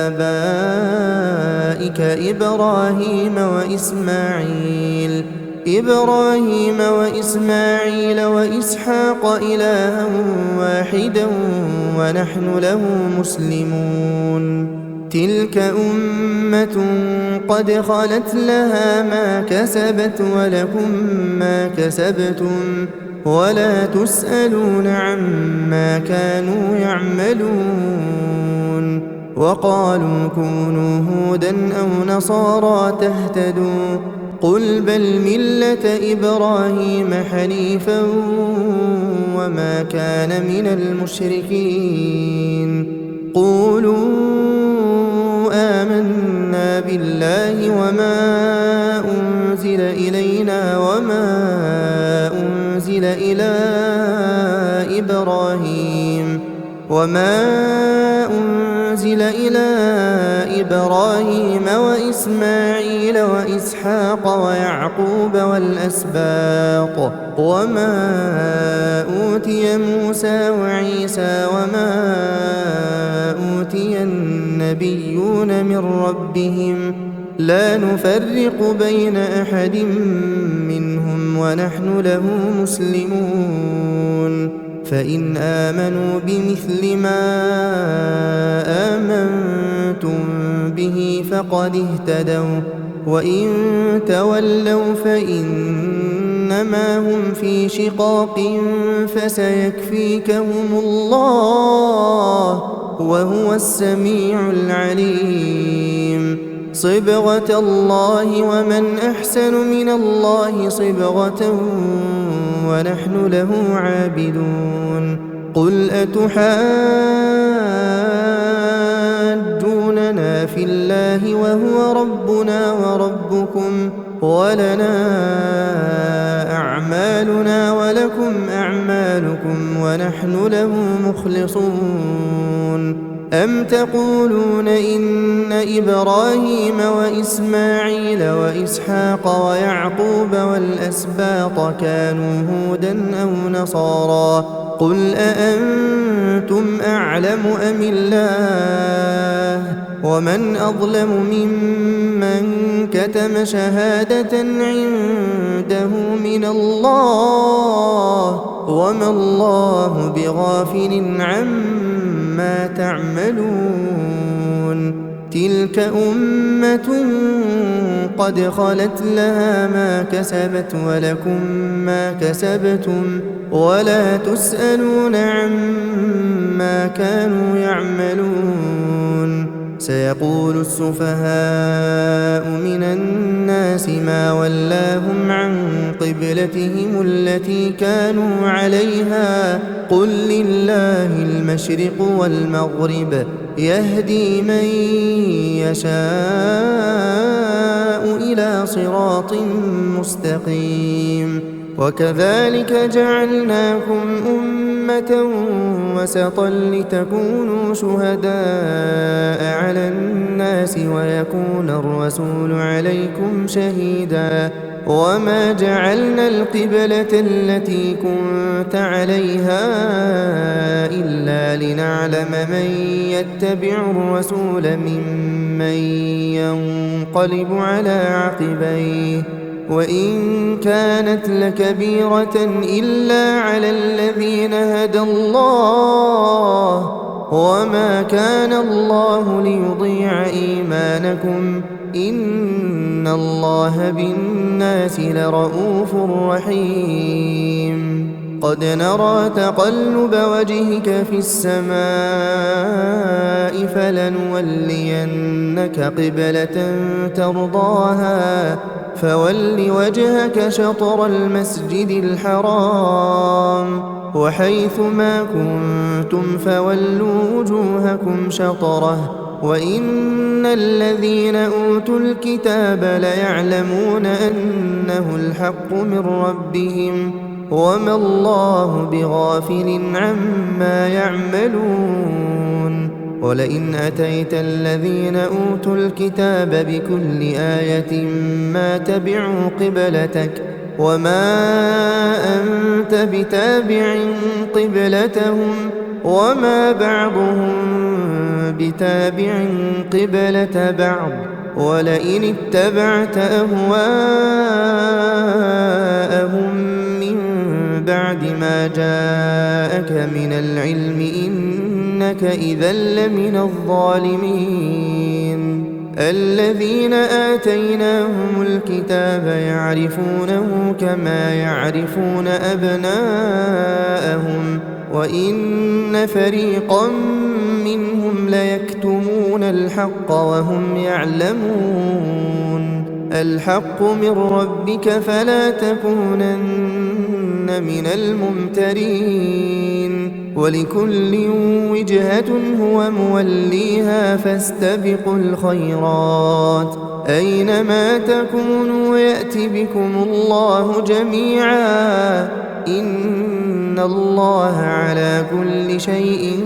آبائك إبراهيم وإسماعيل وإسحاق إلها واحدا ونحن له مسلمون تلك أمة قد خلت لها ما كسبت ولكم ما كسبتم ولا تسألون عما كانوا يعملون وقالوا كونوا هودا أو نصارى تهتدوا قل بل ملة إبراهيم حنيفا وما كان من المشركين قولوا آمنا بالله وما أنزل إلينا وما أنزل إلى إبراهيم وإسماعيل وإسحاق ويعقوب والأسباط وما أوتي موسى وعيسى وما أوتي النبيون من ربهم لا نفرق بين أحد منهم ونحن له مسلمون فإن آمنوا بمثل ما آمنتم به فقد اهتدوا وإن تولوا فإنما هم في شقاق فسيكفيكهم الله وهو السميع العليم صبغة الله ومن أحسن من الله صبغة ونحن له عابدون قل أتحاجوننا في الله وهو ربنا وربكم ولنا أعمالنا ولكم أعمالكم ونحن له مخلصون أم تقولون إن إبراهيم وإسماعيل وإسحاق ويعقوب والأسباط كانوا هودا أو نصارى قل أأنتم أعلم أم الله ومن أظلم ممن كتم شهادة عنده من الله وما الله بغافل عما تعملون تلك أمة قد خلت لها ما كسبت ولكم ما كسبتم ولا تسألون عما كانوا يعملون سيقول السفهاء من الناس ما ولاهم عن قبلتهم التي كانوا عليها قل لله المشرق والمغرب يهدي من يشاء إلى صراط مستقيم وكذلك جعلناكم أمة وسطا لتكونوا شهداء على الناس ويكون الرسول عليكم شهيدا وما جعلنا القبلة التي كنت عليها إلا لنعلم من يتبع الرسول ممن ينقلب على عقبيه وإن كانت لكبيرة إلا على الذين هدى الله وما كان الله ليضيع إيمانكم إن الله بالناس لرؤوف رحيم قد نرى تقلب وجهك في السماء فلنولينك قبلة ترضاها فول وجهك شطر المسجد الحرام وحيث ما كنتم فولوا وجوهكم شطره وإن الذين أوتوا الكتاب ليعلمون أنه الحق من ربهم وما الله بغافل عما يعملون ولئن أتيت الذين أوتوا الكتاب بكل آية ما تبعوا قبلتك وما أنت بتابع قبلتهم وما بعضهم بتابع قبلة بعض ولئن اتبعت أهواءهم من بعد ما جاءك من العلم إنك إذا لمن الظالمين. الذين آتيناهم الكتاب يعرفونه كما يعرفون أبناءهم وإن فريقا منهم ليكتمون الحق وهم يعلمون. الحق من ربك فلا تكونن من الممترين. ولكل وجهة هو موليها فاستبقوا الخيرات أينما تكونوا يأت بكم الله جميعا إن الله على كل شيء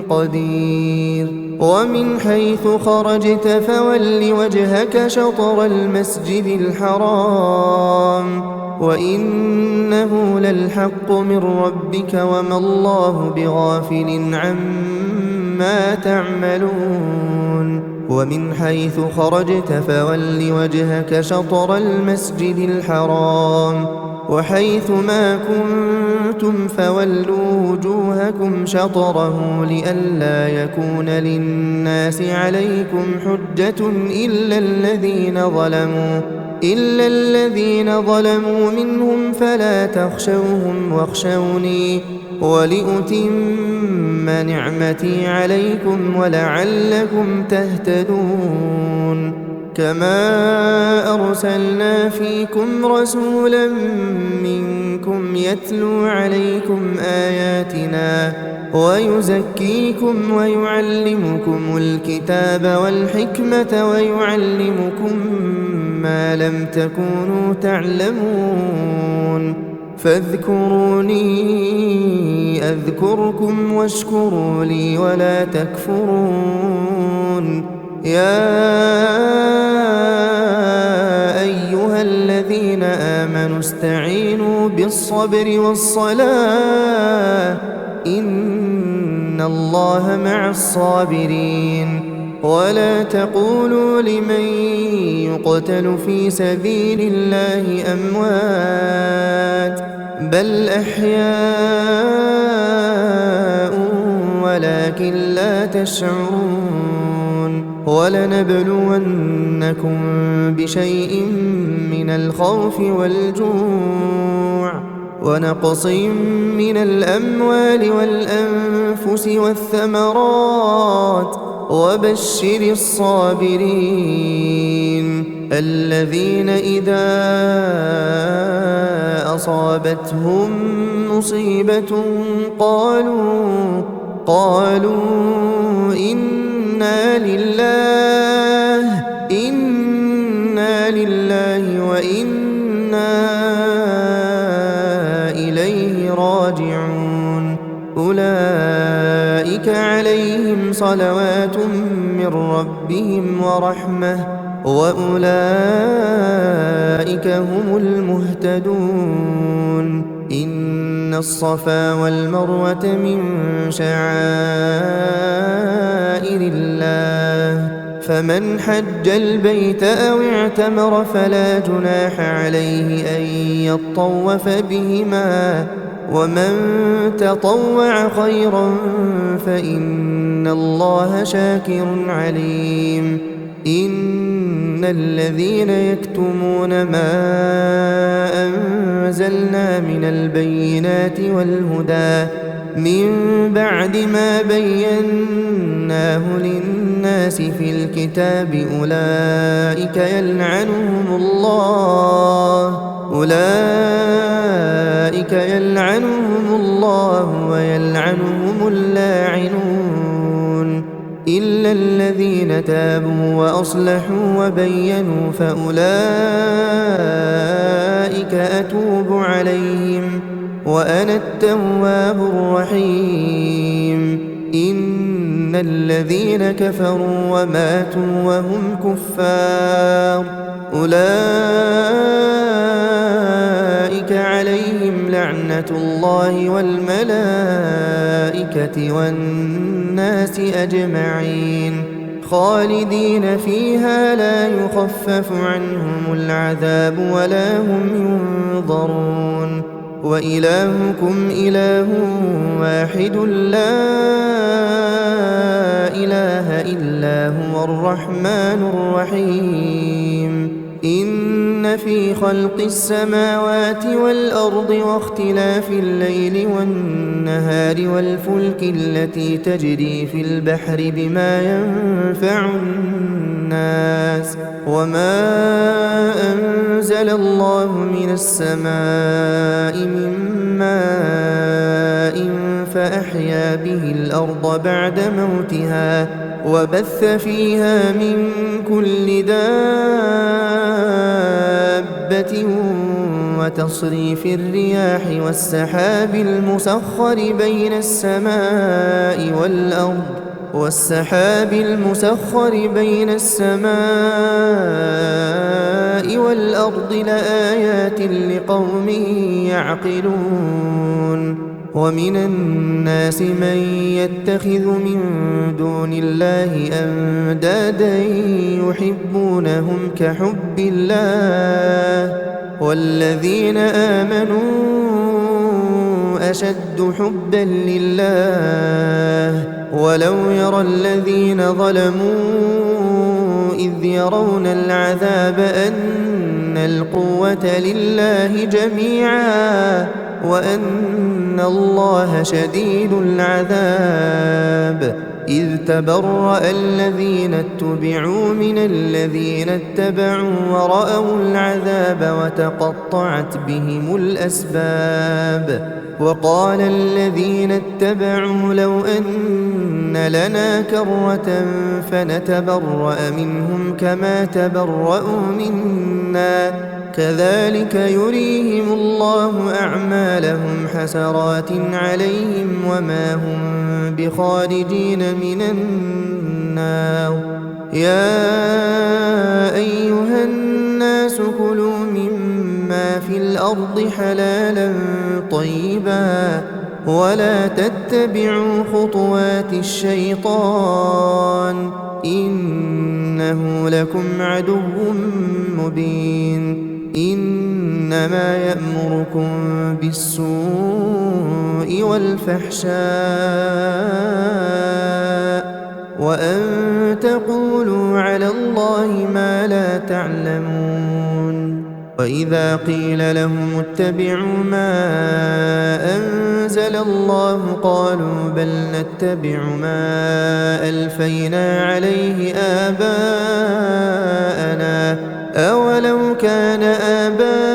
قدير. ومن حيث خرجت فول وجهك شطر المسجد الحرام وإنه للحق من ربك وما الله بغافل عما تعملون. ومن حيث خرجت فول وجهك شطر المسجد الحرام وحيث ما كنتم فولوا وجوهكم شطره لئلا يكون للناس عليكم حجة إلا الذين ظلموا منهم فلا تخشوهم واخشوني ولأتم نعمتي عليكم ولعلكم تهتدون. كما أرسلنا فيكم رسولا منكم يتلو عليكم آياتنا ويزكيكم ويعلمكم الكتاب والحكمة ويعلمكم ما لم تكونوا تعلمون. فاذكروني أذكركم واشكروا لي ولا تكفرون. يا أيها الذين آمنوا استعينوا بالصبر والصلاة إن الله مع الصابرين. ولا تقولوا لمن يقتل في سبيل الله أموات بل أحياء ولكن لا تشعرون. ولنبلونكم بشيء من الخوف والجوع ونقص من الأموال والأنفس والثمرات وبشر الصابرين الذين إذا أصابتهم مصيبة قالوا إنا لله وإنا إليه راجعون. أولئك عليهم صلوات من ربهم ورحمة وأولئك هم المهتدون. إن الصفا والمروة من شعائر الله فمن حج البيت أو اعتمر فلا جناح عليه أن يطوف بهما ومن تطوع خيرا فإن الله شاكر عليم. إن الذين يكتمون ما أنزلنا من البينات والهدى من بعد ما بيناه للناس في الكتاب أولئك يلعنهم الله ويلعنهم اللاعنون إلا الذين تابوا وأصلحوا وبينوا فأولئك أتوب عليهم وأنا التواب الرحيم. إن الذين كفروا وماتوا وهم كفار أولئك عليهم لعنة الله والملائكة والناس أجمعين خالدين فيها لا يخفف عنهم العذاب ولا هم ينظرون. وإلهكم إله واحد لا إله إلا هو الرحمن الرحيم إن في خلق السماوات والأرض واختلاف الليل والنهار والفلك التي تجري في البحر بما ينفع الناس وما أنزل الله من السماء من ماء فأحيا به الأرض بعد موتها وبث فيها من كل دابة وتصريف الرياح والسحاب المسخر بين السماء والأرض لآيات لقوم يعقلون ومن الناس من يتخذ من دون الله أندادا يحبونهم كحب الله والذين آمنوا أشد حبا لله ولو يرى الذين ظلموا إذ يرون العذاب أن القوة لله جميعا وأن الله شديد العذاب إذ تبرأ الذين اتبعوا من الذين اتبعوا ورأوا العذاب وتقطعت بهم الأسباب وقال الذين اتبعوا لو أن لنا كرة فنتبرأ منهم كما تبرأوا منا كذلك يريهم الله أعمالهم حسرات عليهم وما هم بخارجين من النار يا أيها الناس كلوا مما في الأرض حلالا طيبا ولا تتبعوا خطوات الشيطان إنه لكم عدو مبين إنما يأمركم بالسوء والفحشاء وأن تقولوا على الله ما لا تعلمون وإذا قيل لهم اتبعوا ما أنزل الله قالوا بل نتبع ما ألفينا عليه آباءنا أولو كان آباؤهم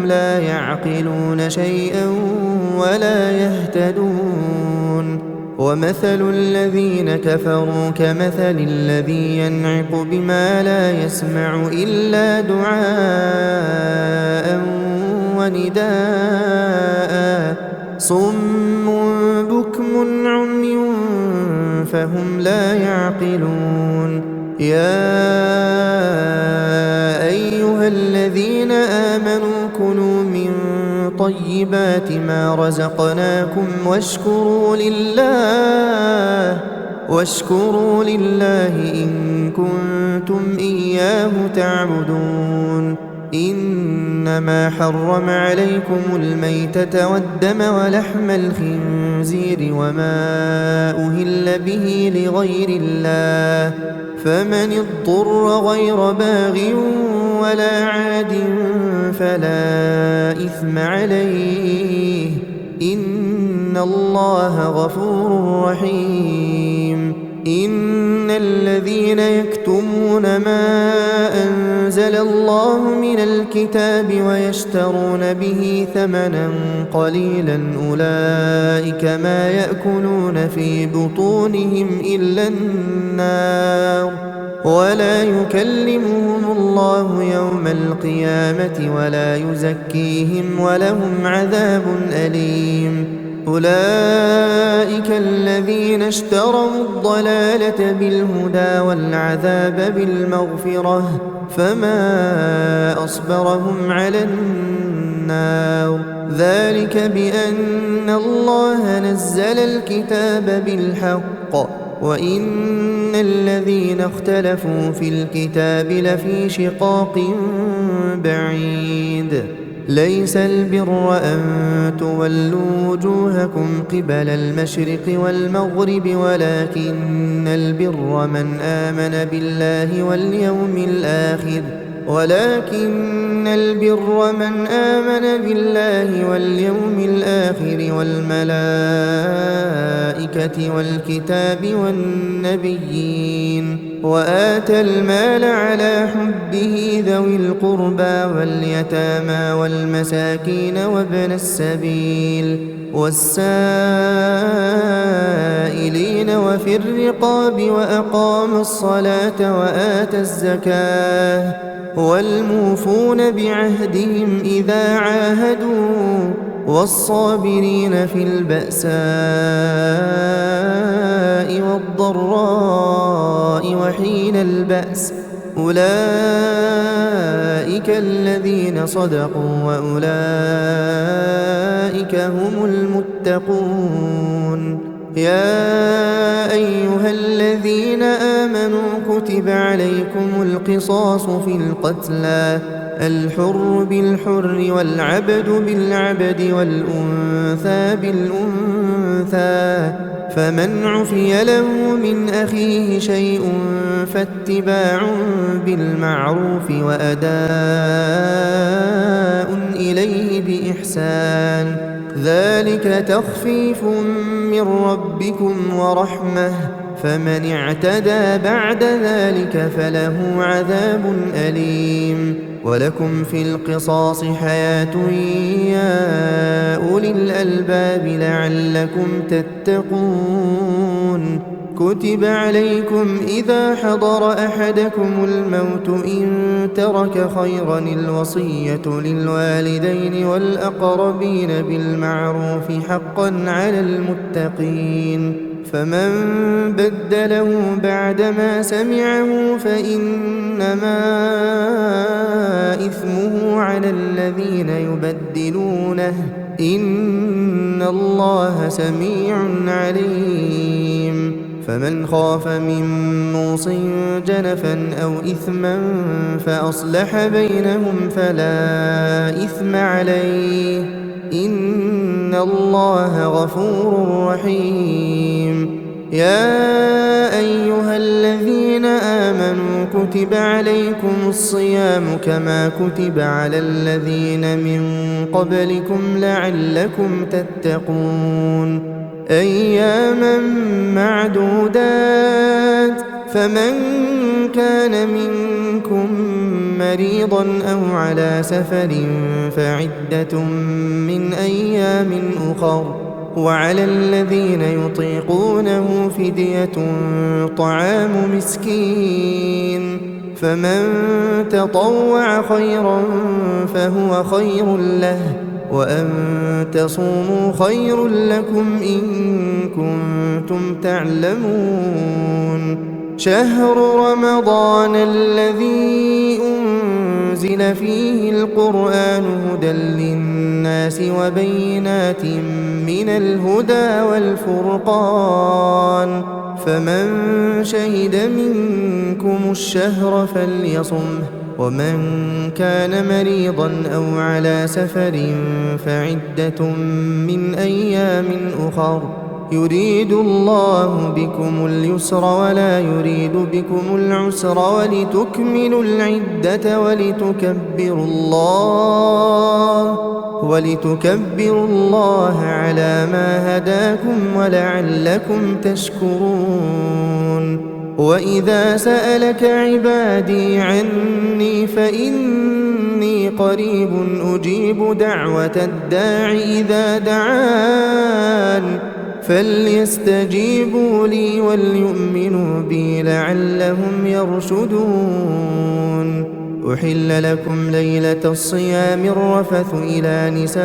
لا يعقلون شيئا ولا يهتدون ومثل الذين كفروا كمثل الذي ينعق بما لا يسمع إلا دعاء ونداء صم بكم عمي فهم لا يعقلون يا أيها الذين آمنوا كلوا من طيبات ما رزقناكم واشكروا لله إن كنتم إياه تعبدون إنما حرم عليكم الميتة والدم ولحم الخنزير وما أهل به لغير الله فمن اضطر غير باغ ولا عاد فلا إثم عليه إن الله غفور رحيم إن الذين يكتمون ما أنزل الله من الكتاب ويشترون به ثمنا قليلا أولئك ما يأكلون في بطونهم إلا النار ولا يكلمهم الله يوم القيامة ولا يزكيهم ولهم عذاب أليم أولئك الذين اشتروا الضلالة بالهدى والعذاب بالمغفرة فما أصبرهم على النار ذلك بأن الله نزل الكتاب بالحق وإن الذين اختلفوا في الكتاب لفي شقاق بعيد ليس البر أن تولوا وجوهكم قبل المشرق والمغرب ولكن البر من آمن بالله واليوم الآخر والملائكة والكتاب والنبيين وآتى المال على حبه ذوي القربى واليتامى والمساكين وابن السبيل والسائلين وفي الرقاب وأقام الصلاة وآتى الزكاة والموفون بعهدهم إذا عاهدوا والصابرين في البأساء والضراء وحين البأس أولئك الذين صدقوا وأولئك هم المتقون. يا أيها الذين آمنوا كتب عليكم القصاص في القتلى الحر بالحر والعبد بالعبد والأنثى بالأنثى فمن عفي له من أخيه شيء فاتباع بالمعروف وأداء إليه بإحسان ذلك تخفيف من ربكم ورحمة فمن اعتدى بعد ذلك فله عذاب أليم. ولكم في القصاص حياة يا أولي الألباب لعلكم تتقون. كتب عليكم إذا حضر أحدكم الموت إن ترك خيرا الوصية للوالدين والأقربين بالمعروف حقا على المتقين. فمن بدله بعدما سمعه فإنما إثمه على الذين يبدلونه إن الله سميع عليم. فمن خاف من موص جنفا أو إثما فأصلح بينهم فلا إثم عليه إن الله غفور رحيم. يا أيها الذين آمنوا كتب عليكم الصيام كما كتب على الذين من قبلكم لعلكم تتقون. أياما معدودات فمن كان منكم مريضا أو على سفر فعدة من أيام أخر وعلى الذين يطيقونه فدية طعام مسكين فمن تطوع خيرا فهو خير له وأن تصوموا خير لكم إن كنتم تعلمون. شهر رمضان الذي أنزل فيه القرآن هدى للناس وبينات من الهدى والفرقان فمن شهد منكم الشهر فليصمه ومن كان مريضا أو على سفر فعدة من أيام أخر يريد الله بكم اليسر ولا يريد بكم العسر ولتكملوا العدة ولتكبروا الله على ما هداكم ولعلكم تشكرون. وإذا سألك عبادي عني فإني قريب أجيب دعوة الداع إذا دعان فليستجيبوا لي وليؤمنوا بي لعلهم يرشدون. أحل لكم ليلة الصيام الرفث إلى نسائكم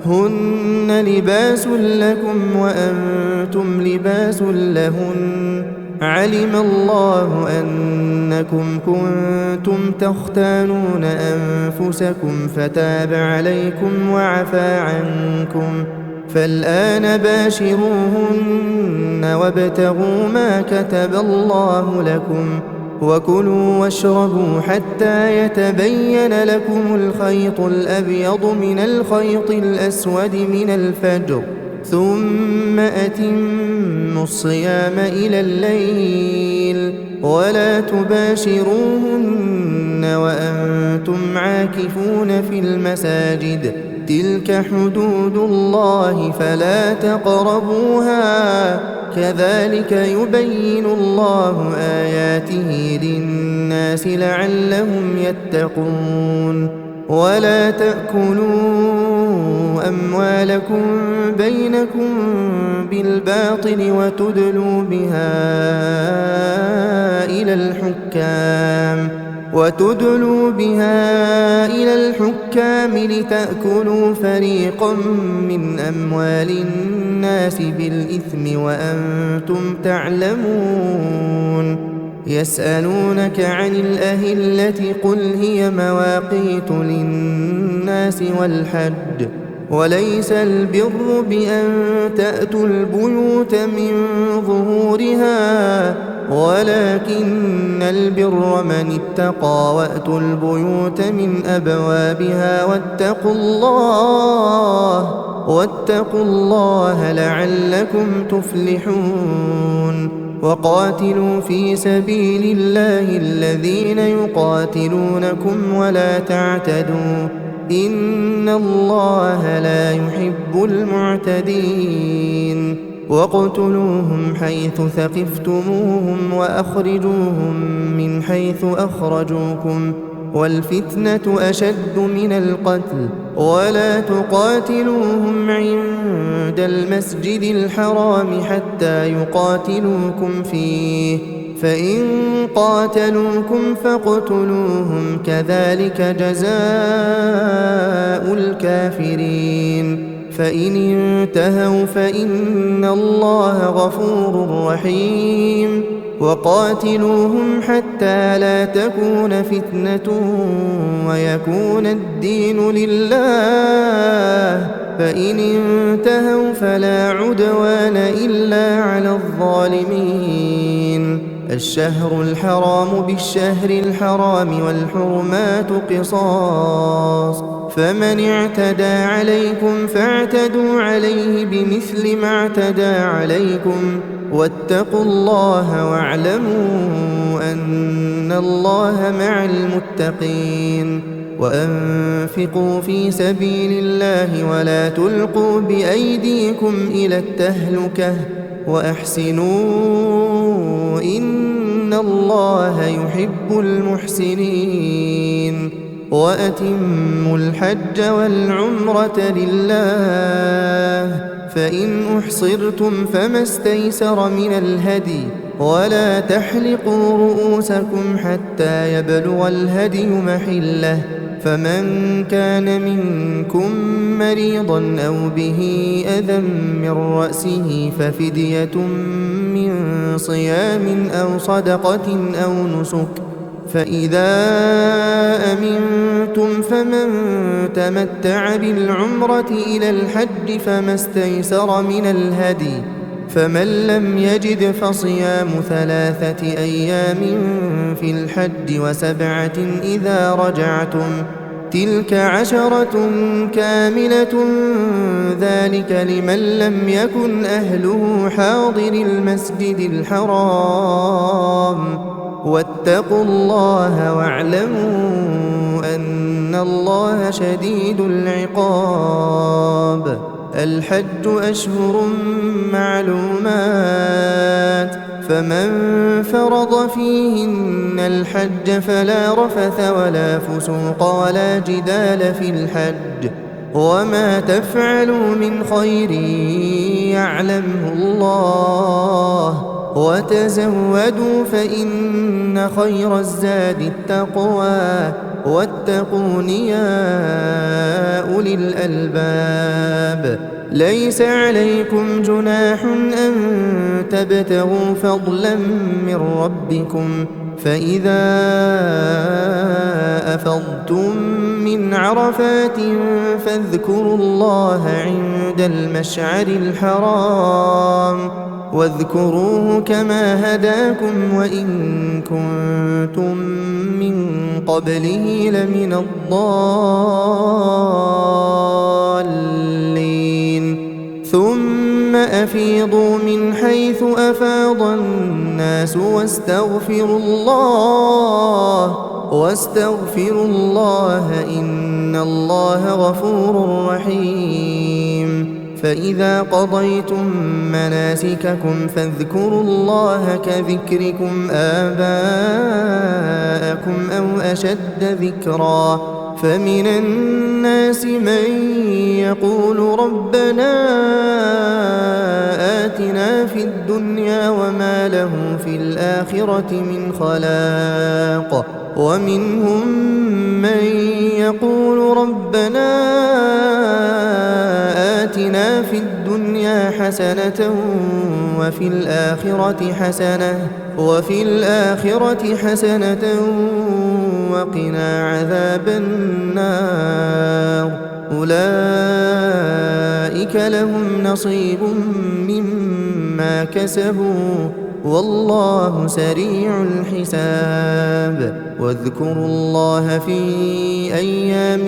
هن لباس لكم وأنتم لباس لهن علم الله أنكم كنتم تختانون أنفسكم فتاب عليكم وعفى عنكم فالآن باشروهن وابتغوا ما كتب الله لكم وكلوا واشربوا حتى يتبين لكم الخيط الأبيض من الخيط الأسود من الفجر ثم أتموا الصيام إلى الليل ولا تباشروهن وأنتم عاكفون في المساجد تلك حدود الله فلا تقربوها كذلك يبين الله آياته للناس لعلهم يتقون ولا تأكلوا أموالكم بينكم بالباطل وتدلوا بها إلى الحكام لتأكلوا فريقا من أموال الناس بالإثم وأنتم تعلمون يسألونك عن الأهلة قل هي مواقيت للناس والحج وليس البر بأن تأتوا البيوت من ظهورها ولكن البر من اتقى وأتوا البيوت من أبوابها واتقوا الله لعلكم تفلحون وقاتلوا في سبيل الله الذين يقاتلونكم ولا تعتدوا إن الله لا يحب المعتدين واقتلوهم حيث ثقفتموهم وأخرجوهم من حيث أخرجوكم والفتنة أشد من القتل ولا تقاتلوهم عند المسجد الحرام حتى يقاتلوكم فيه فإن قاتلوكم فاقتلوهم كذلك جزاء الكافرين فإن انتهوا فإن الله غفور رحيم وقاتلوهم حتى لا تكون فتنة ويكون الدين لله فإن انتهوا فلا عدوان إلا على الظالمين الشهر الحرام بالشهر الحرام والحرمات قصاص فمن اعتدى عليكم فاعتدوا عليه بمثل ما اعتدى عليكم واتقوا الله واعلموا أن الله مع المتقين وأنفقوا في سبيل الله ولا تلقوا بأيديكم إلى التهلكة وأحسنوا إن الله يحب المحسنين وأتموا الحج والعمرة لله فإن أحصرتم فما استيسر من الهدي ولا تحلقوا رؤوسكم حتى يبلغ الهدي محله فمن كان منكم مريضا أو به أذى من رأسه ففدية من صيام أو صدقة أو نسك فإذا أمنتم فمن تمتع بالعمرة إلى الحج فما استيسر من الهدي فمن لم يجد فصيام 3 أيام في الحج و7 إذا رجعتم تلك 10 كاملة ذلك لمن لم يكن أهله حاضر المسجد الحرام واتقوا الله واعلموا أن الله شديد العقاب الحج أشهر معلومات فمن فرض فيهن الحج فلا رفث ولا فسوق ولا جدال في الحج وما تفعلوا من خير يعلمه الله وتزودوا فإن خير الزاد التقوى واتقون يا أولي الألباب ليس عليكم جناح أن تبتغوا فضلا من ربكم فإذا أفضتم من عرفات فاذكروا الله عند المشعر الحرام واذكروه كما هداكم وإن كنتم من قبله لمن الضالين ثم أفيضوا من حيث أفاض الناس واستغفروا الله إن الله غفور رحيم فإذا قضيتم مناسككم فاذكروا الله كذكركم آباءكم أو أشد ذكرا فمن الناس من يقول ربنا آتنا في الدنيا وما له في الآخرة من خلاق ومنهم من يقول ربنا آتنا في الدنيا حسنة وفي الآخرة حسنة وقنا عذاب النار أولئك لهم نصيب مما كسبوا والله سريع الحساب واذكروا الله في أيام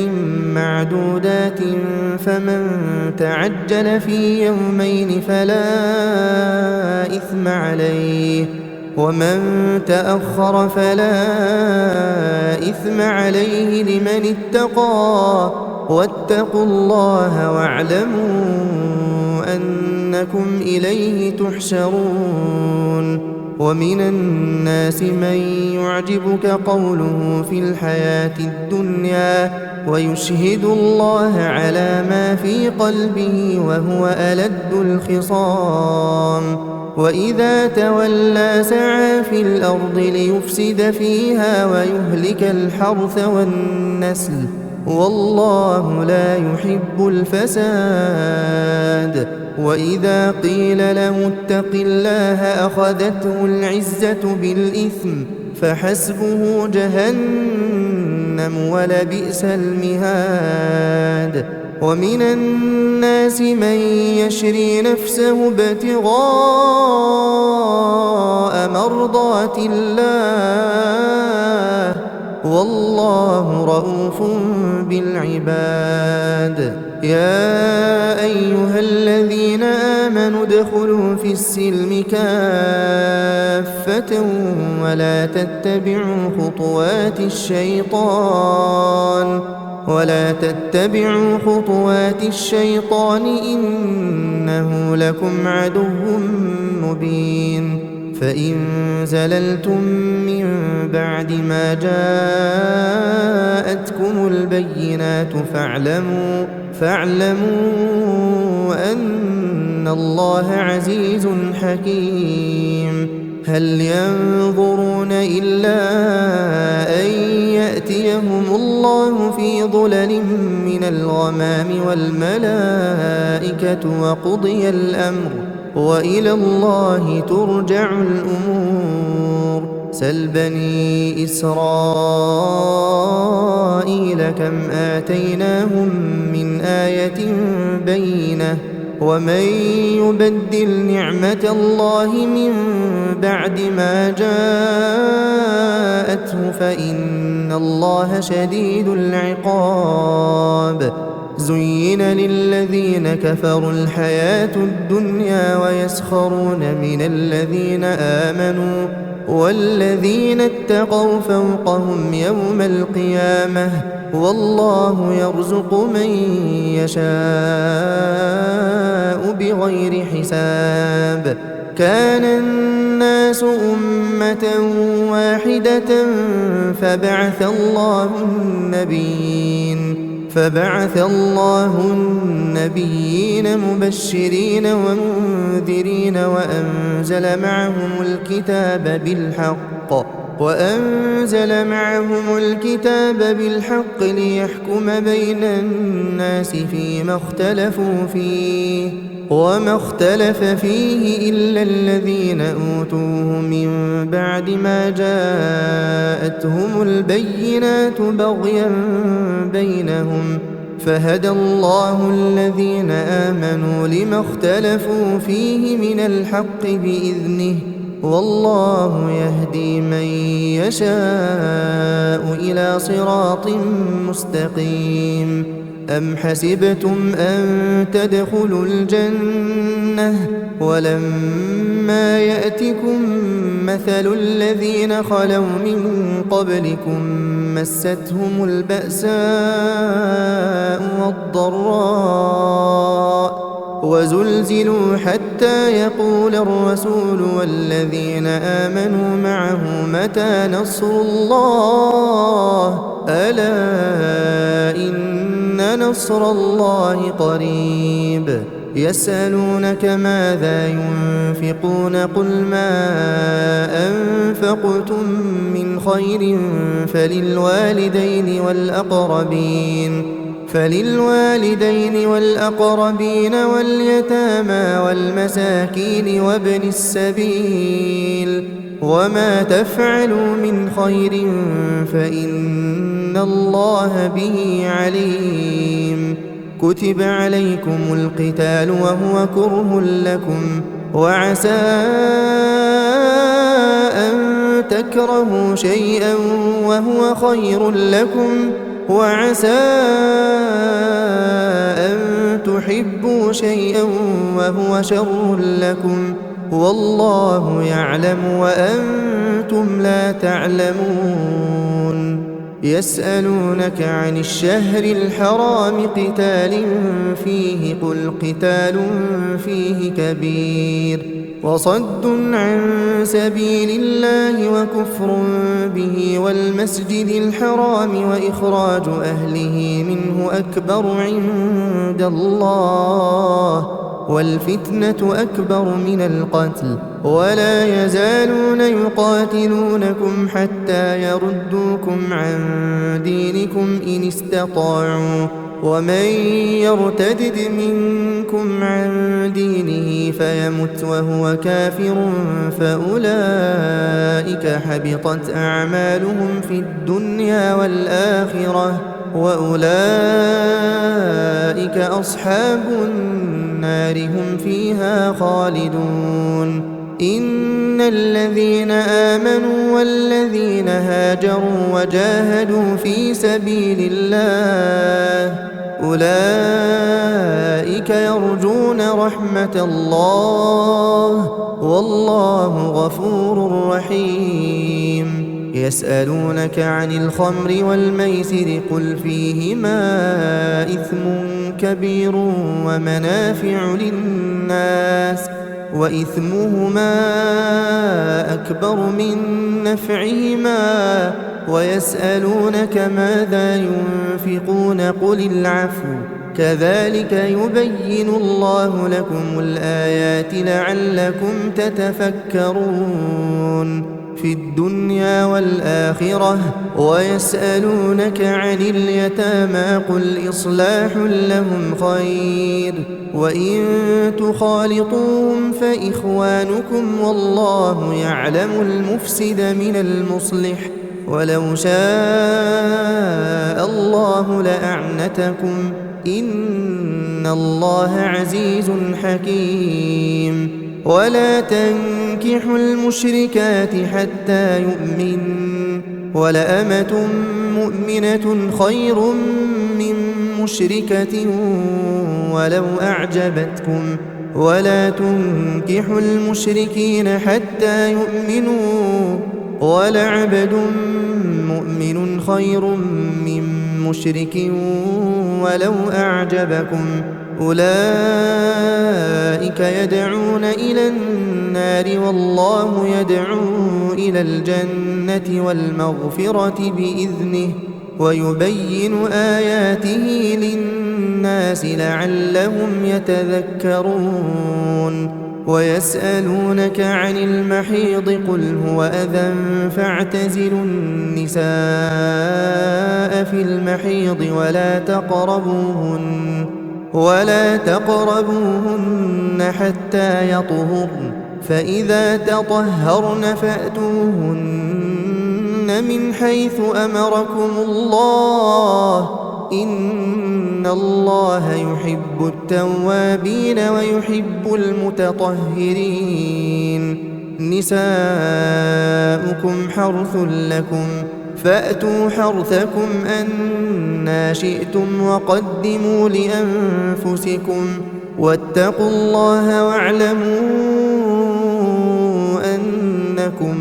معدودات فمن تعجل في يومين فلا إثم عليه ومن تأخر فلا إثم عليه لمن اتقى واتقوا الله واعلموا أنكم إليه تحشرون ومن الناس من يعجبك قوله في الحياة الدنيا ويشهد الله على ما في قلبه وهو ألد الخصام وإذا تولى سعى في الأرض ليفسد فيها ويهلك الحرث والنسل والله لا يحب الفساد وإذا قيل له اتق الله أخذته العزة بالإثم فحسبه جهنم ولبئس المهاد ومن الناس من يشري نفسه ابتغاء مرضات الله والله رؤوف بالعباد يا أيها الذين آمنوا ادخلوا في السلم كافة ولا تتبعوا خطوات الشيطان إنه لكم عدو مبين فإن زللتم من بعد ما جاءتكم البينات فاعلموا أن الله عزيز حكيم هل ينظرون إلا أن يأتيهم الله في ظلل من الغمام والملائكة وقضي الأمر وإلى الله ترجع الأمور سل بني إسرائيل كم آتيناهم من آية بينة ومن يبدل نعمة الله من بعد ما جاءته فإن الله شديد العقاب زين للذين كفروا الحياة الدنيا ويسخرون من الذين آمنوا والذين اتقوا فوقهم يوم القيامة والله يرزق من يشاء بغير حساب كان الناس أمة واحدة فبعث الله النبيين مبشرين ومنذرين وأنزل معهم الكتاب بالحق ليحكم بين الناس فيما اختلفوا فيه وما اختلف فيه إلا الذين أوتوه من بعد ما جاءتهم البينات بغيا بينهم فهدى الله الذين آمنوا لما اختلفوا فيه من الحق بإذنه والله يهدي من يشاء إلى صراط مستقيم. أم حسبتم أن تدخلوا الجنة ولما يأتكم مثل الذين خلوا من قبلكم مستهم البأساء والضراء وزلزلوا حتى يقول الرسول والذين آمنوا معه متى نصر الله ألا إن نصر الله قريب. يسألونك ماذا ينفقون قل ما أنفقتم من خير فللوالدين والأقربين واليتامى والمساكين وابن السبيل وما تفعلوا من خير فإن الله به عليم. كتب عليكم القتال وهو كره لكم وعسى أن تكرهوا شيئا وهو خير لكم وعسى أن تحبوا شيئا وهو شر لكم والله يعلم وأنتم لا تعلمون. يسألونك عن الشهر الحرام قتال فيه قل قتال فيه كبير وصد عن سبيل الله وكفر به والمسجد الحرام وإخراج أهله منه أكبر عند الله والفتنة أكبر من القتل ولا يزالون يقاتلونكم حتى يردوكم عن دينكم إن استطاعوا ومن يرتدد منكم عن دينه فيمت وهو كافر فأولئك حبطت أعمالهم في الدنيا والآخرة وأولئك أصحاب النار هم فيها خالدون. إن الذين آمنوا والذين هاجروا وجاهدوا في سبيل الله أولئك يرجون رحمة الله والله غفور رحيم. يسألونك عن الخمر والميسر قل فيهما إثم كبير ومنافع للناس وإثمهما أكبر من نفعهما ويسألونك ماذا ينفقون قل العفو كذلك يبين الله لكم الآيات لعلكم تتفكرون في الدنيا والآخرة. ويسألونك عن اليتامى قل إصلاح لهم خير وإن تخالطوهم فإخوانكم والله يعلم المفسد من المصلح ولو شاء الله لأعنتكم إن الله عزيز حكيم. ولا تنكحوا المشركات حتى يؤمن ولأمة مؤمنة خير من مشركة ولو أعجبتكم ولا تنكحوا المشركين حتى يؤمنوا ولعبد مؤمن خير من مشرك ولو أعجبكم أولئك يدعون إلى النار والله يدعو إلى الجنة والمغفرة بإذنه ويبين آياته للناس لعلهم يتذكرون. ويسألونك عن المحيض قل هو أذى فاعتزلوا النساء في المحيض ولا تقربوهن حتى يطهرن فإذا تطهرن فأتوهن من حيث أمركم الله إن الله يحب التوابين ويحب المتطهرين نساؤكم حرث لكم فأتوا حرثكم أنى شئتم وقدموا لأنفسكم واتقوا الله واعلموا أنكم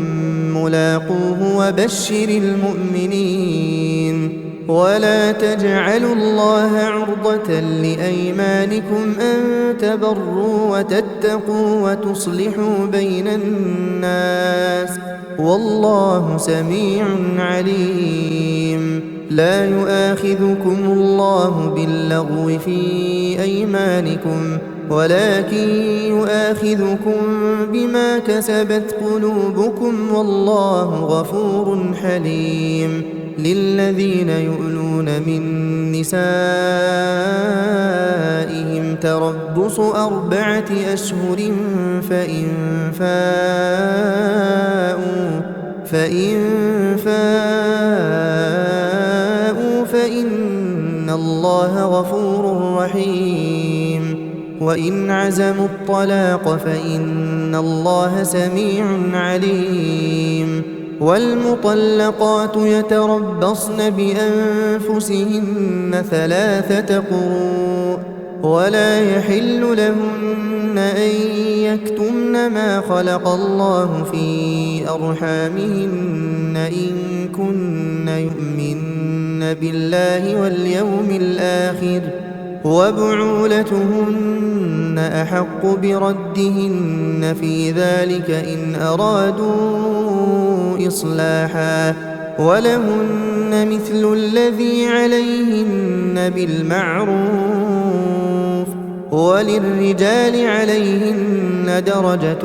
ملاقوه وبشر المؤمنين ولا تجعلوا الله عرضة لأيمانكم أن تبروا وتتقوا وتصلحوا بين الناس والله سميع عليم لا يؤاخذكم الله باللغو في أيمانكم ولكن يؤاخذكم بما كسبت قلوبكم والله غفور حليم للذين يؤلون من نسائهم تربص 4 أشهر فإن فاءوا فإن الله غفور رحيم وإن عزموا الطلاق فإن الله سميع عليم والمطلقات يتربصن بأنفسهن 3 قروء ولا يحل لهن أن يكتمن ما خلق الله في أرحامهن إن كن يؤمن بالله واليوم الآخر وبعولتهن أحق بردهن في ذلك إن أرادوا إصلاحا ولهن مثل الذي عليهن بالمعروف وللرجال عليهن درجة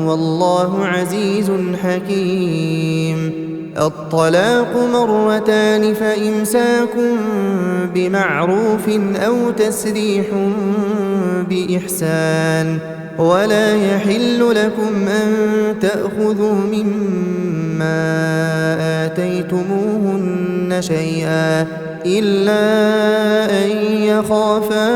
والله عزيز حكيم الطلاق 2 مرتان فإمساك بمعروف أو تسريح بإحسان ولا يحل لكم أن تأخذوا مما آتيتموهن شيئا إلا أن يخافا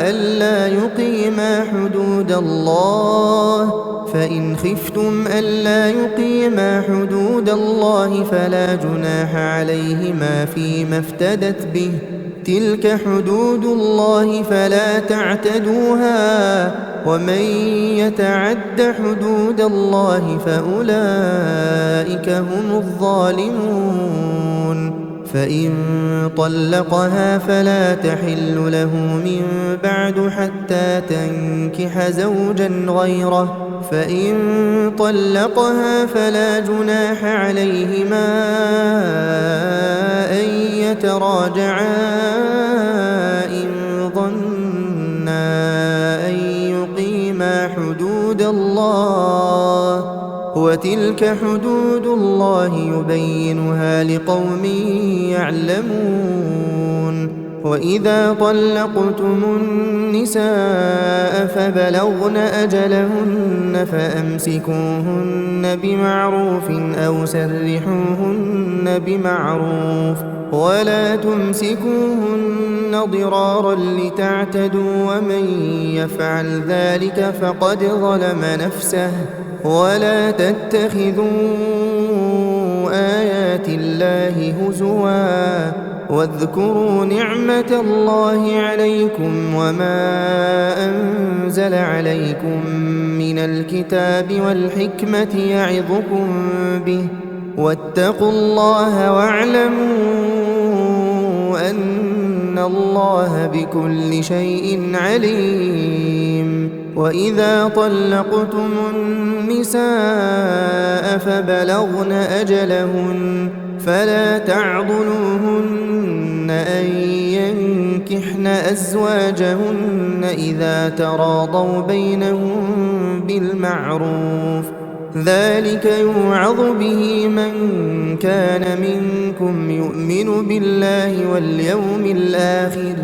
ألا يقيما حدود الله فإن خفتم ألا يقيما حدود الله فلا جناح عليهما فيما افتدت به تلك حدود الله فلا تعتدوها ومن يتعد حدود الله فأولئك هم الظالمون فإن طلقها فلا تحل له من بعد حتى تنكح زوجا غيره فإن طلقها فلا جناح عليهما أن يتراجعا إن ظنا أن يقيما حدود الله وتلك حدود الله يبينها لقوم يعلمون وإذا طلقتم النساء فبلغن أجلهن فأمسكوهن بمعروف أو سرحوهن بمعروف ولا تمسكوهن ضرارا لتعتدوا ومن يفعل ذلك فقد ظلم نفسه ولا تتخذوا آيات الله هزوا واذكروا نعمة الله عليكم وما أنزل عليكم من الكتاب والحكمة يعظكم به واتقوا الله واعلموا أن الله بكل شيء عليم وإذا طلقتم النساء فبلغن أجلهن فلا تعضلوهن أن ينكحن أزواجهن إذا تراضوا بينهم بالمعروف ذلك يوعظ به من كان منكم يؤمن بالله واليوم الآخر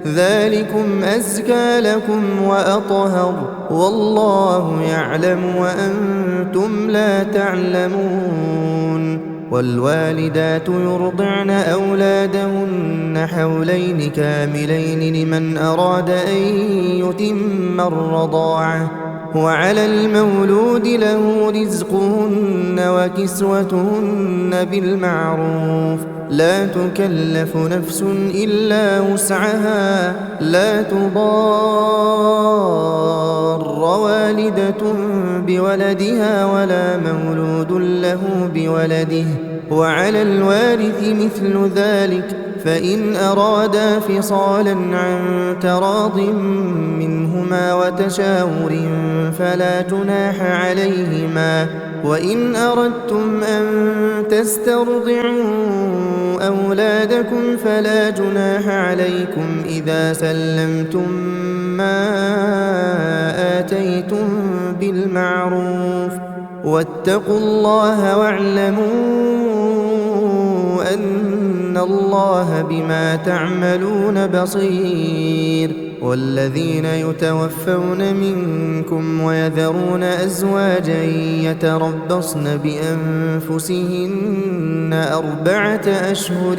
ذلكم أزكى لكم وأطهر والله يعلم وأنتم لا تعلمون والوالدات يرضعن أولادهن حولين كاملين لمن أراد أن يتم الرضاعة وعلى المولود له رزقهن وكسوتهن بالمعروف لا تكلف نفس إلا وسعها لا تضار والدة بولدها ولا مولود له بولده وعلى الوارث مثل ذلك فإن أرادا فصالا عن تراض منهما وتشاور فلا جناح عليهما وإن أردتم أن تسترضعوا أولادكم فلا جناح عليكم إذا سلمتم ما آتيتم بالمعروف واتقوا الله واعلموا أن الله بما تعملون بصير والذين يتوفون منكم ويذرون أزواجا يتربصن بأنفسهن 4 أشهر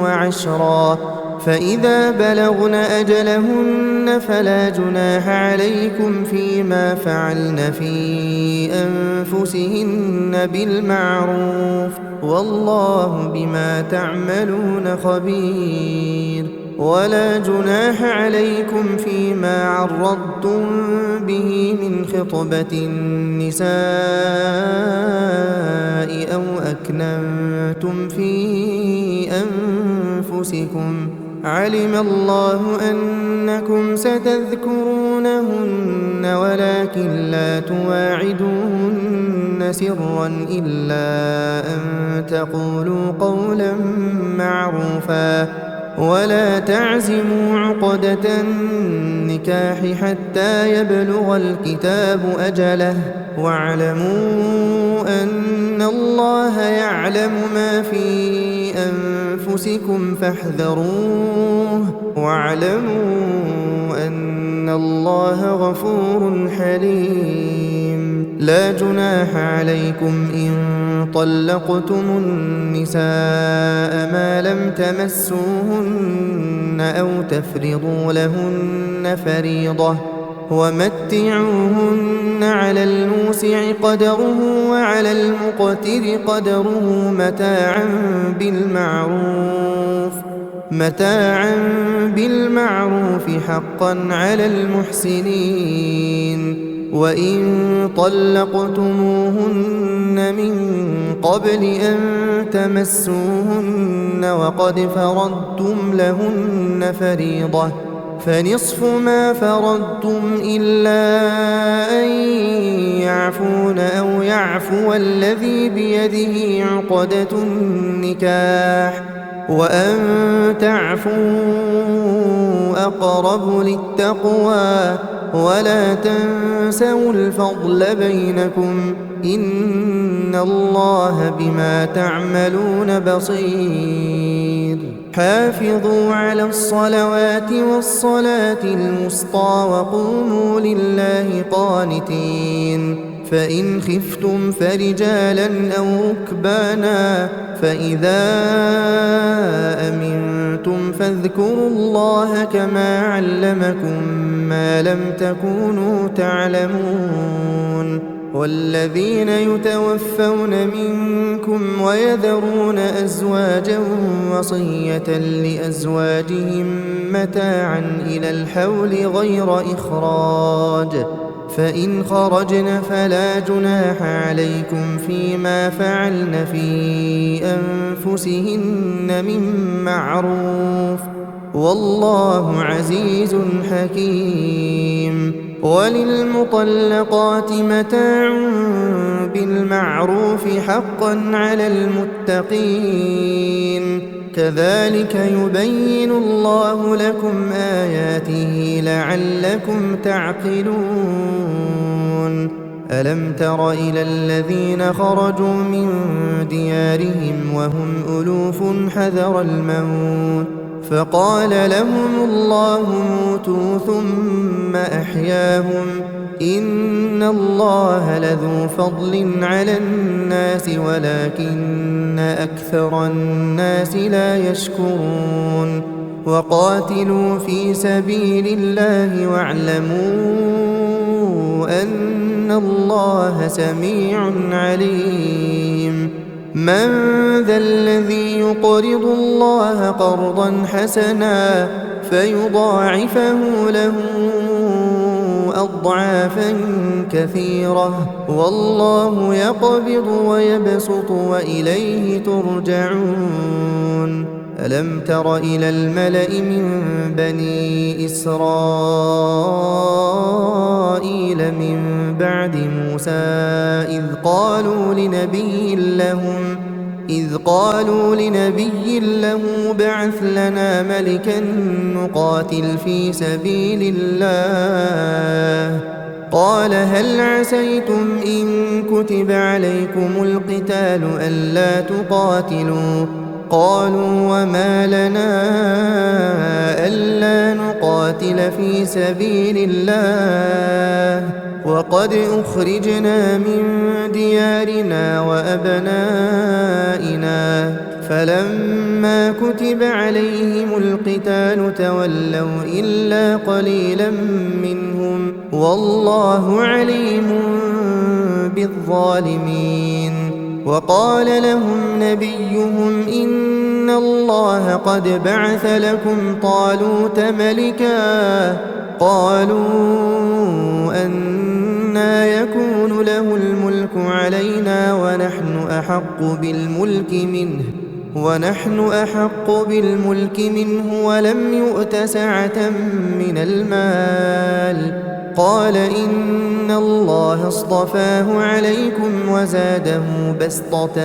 وعشرا فإذا بلغن أجلهن فلا جناح عليكم فيما فعلن في أنفسهن بالمعروف والله بما تعملون خبير ولا جناح عليكم فيما عرضتم به من خطبة النساء أو أكننتم في أنفسكم علم الله أنكم ستذكرونهن ولكن لا تواعدوهن سرا إلا أن تقولوا قولا معروفا ولا تعزموا عقدة النكاح حتى يبلغ الكتاب أجله واعلموا أن الله يعلم ما في أنفسكم فاحذروه واعلموا أن الله غفور حليم لا جناح عليكم إن طلقتم النساء ما لم تمسوهن أو تفرضوا لهن فريضة ومتعوهن على الموسع قدره وعلى المقتر قدره متاعا بالمعروف حقا على المحسنين وإن طلقتموهن من قبل أن تمسوهن وقد فرضتم لهن فريضة فنصف ما فرضتم إلا أن يعفون أو يعفو الذي بيده عقدة النكاح وأن تعفوا أقرب للتقوى ولا تنسوا الفضل بينكم إن الله بما تعملون بصير حافظوا على الصلوات والصلاة الوسطى وقوموا لله قانتين فإن خفتم فرجالا أو ركبانا فإذا أمنتم فاذكروا الله كما علمكم ما لم تكونوا تعلمون والذين يتوفون منكم ويذرون أزواجا وصية لأزواجهم متاعا إلى الحول غير إخراج فإن خرجن فلا جناح عليكم فيما فعلن في أنفسهن من معروف والله عزيز حكيم وللمطلقات متاع بالمعروف حقا على المتقين كذلك يبين الله لكم آياته لعلكم تعقلون ألم تر إلى الذين خرجوا من ديارهم وهم ألوف حذر الموت فقال لهم الله موتوا ثم أحياهم إن الله لذو فضل على الناس ولكن أكثر الناس لا يشكرون وقاتلوا في سبيل الله واعلموا أن الله سميع عليم من ذا الذي يقرض الله قرضا حسنا فيضاعفه له أضعافا كثيرة والله يقبض ويبسط وإليه ترجعون ألم تر إلى الملأ من بني إسرائيل من بعد موسى إذ قالوا لنبي له بعث لنا ملكا نقاتل في سبيل الله قال هل عسيتم إن كتب عليكم القتال ألا تقاتلوا قالوا وما لنا ألا نقاتل في سبيل الله وقد أخرجنا من ديارنا وأبنائنا فلما كتب عليهم القتال تولوا إلا قليلا منهم والله عليم بالظالمين وقال لهم نبيهم إن الله قد بعث لكم طالوت ملكا قالوا أنى يكون له الملك علينا ونحن أحق بالملك منه ولم يؤت سعة من المال قال إن الله اصطفاه عليكم وزاده بسطة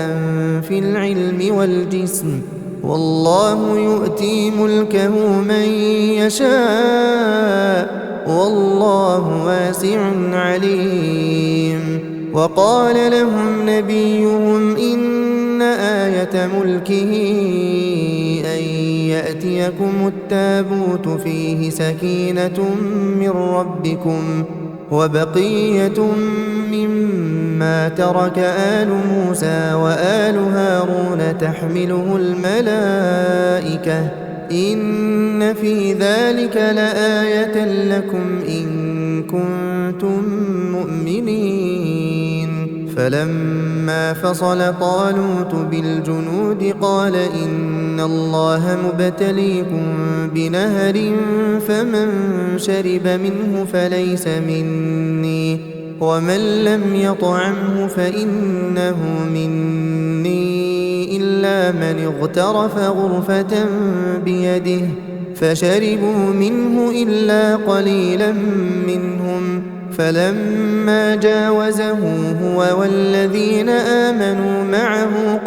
في العلم والجسم والله يؤتي ملكه من يشاء والله واسع عليم وقال لهم نبيهم إن آية ملكه أن يأتيكم التابوت فيه سكينة من ربكم وبقية مما ترك آل موسى وآل هارون تحمله الملائكة إن في ذلك لآية لكم إن كنتم مؤمنين فلما فصل طالوت بالجنود قال إن الله مبتليكم بنهر فمن شرب منه فليس مني ومن لم يطعمه فإنه مني إلا من اغترف غرفة بيده فشربوا منه إلا قليلا منهم فلما جاوزه هو والذين آمنوا معه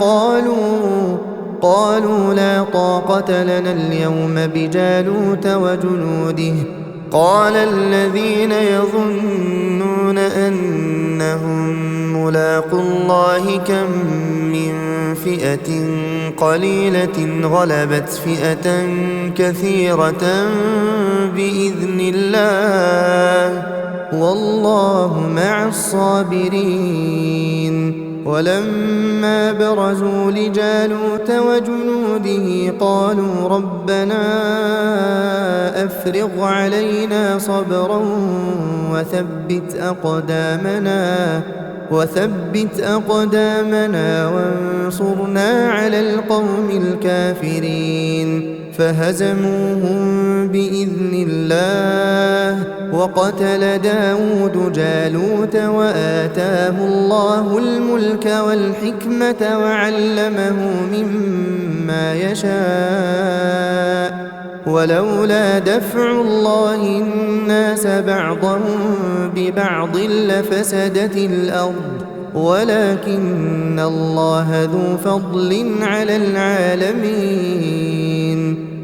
قالوا لا طاقة لنا اليوم بجالوت وجنوده قال الذين يظنون أنهم ملاقو الله كم من فئة قليلة غلبت فئة كثيرة بإذن الله والله مع الصابرين ولما برزوا لجالوت وجنوده قالوا ربنا أفرغ علينا صبرا وثبت أقدامنا وانصرنا على القوم الكافرين فهزموهم بإذن الله وقتل داود جالوت وآتاه الله الملك والحكمة وعلمه مما يشاء ولولا دفع الله الناس بعضهم ببعض لفسدت الأرض ولكن الله ذو فضل على العالمين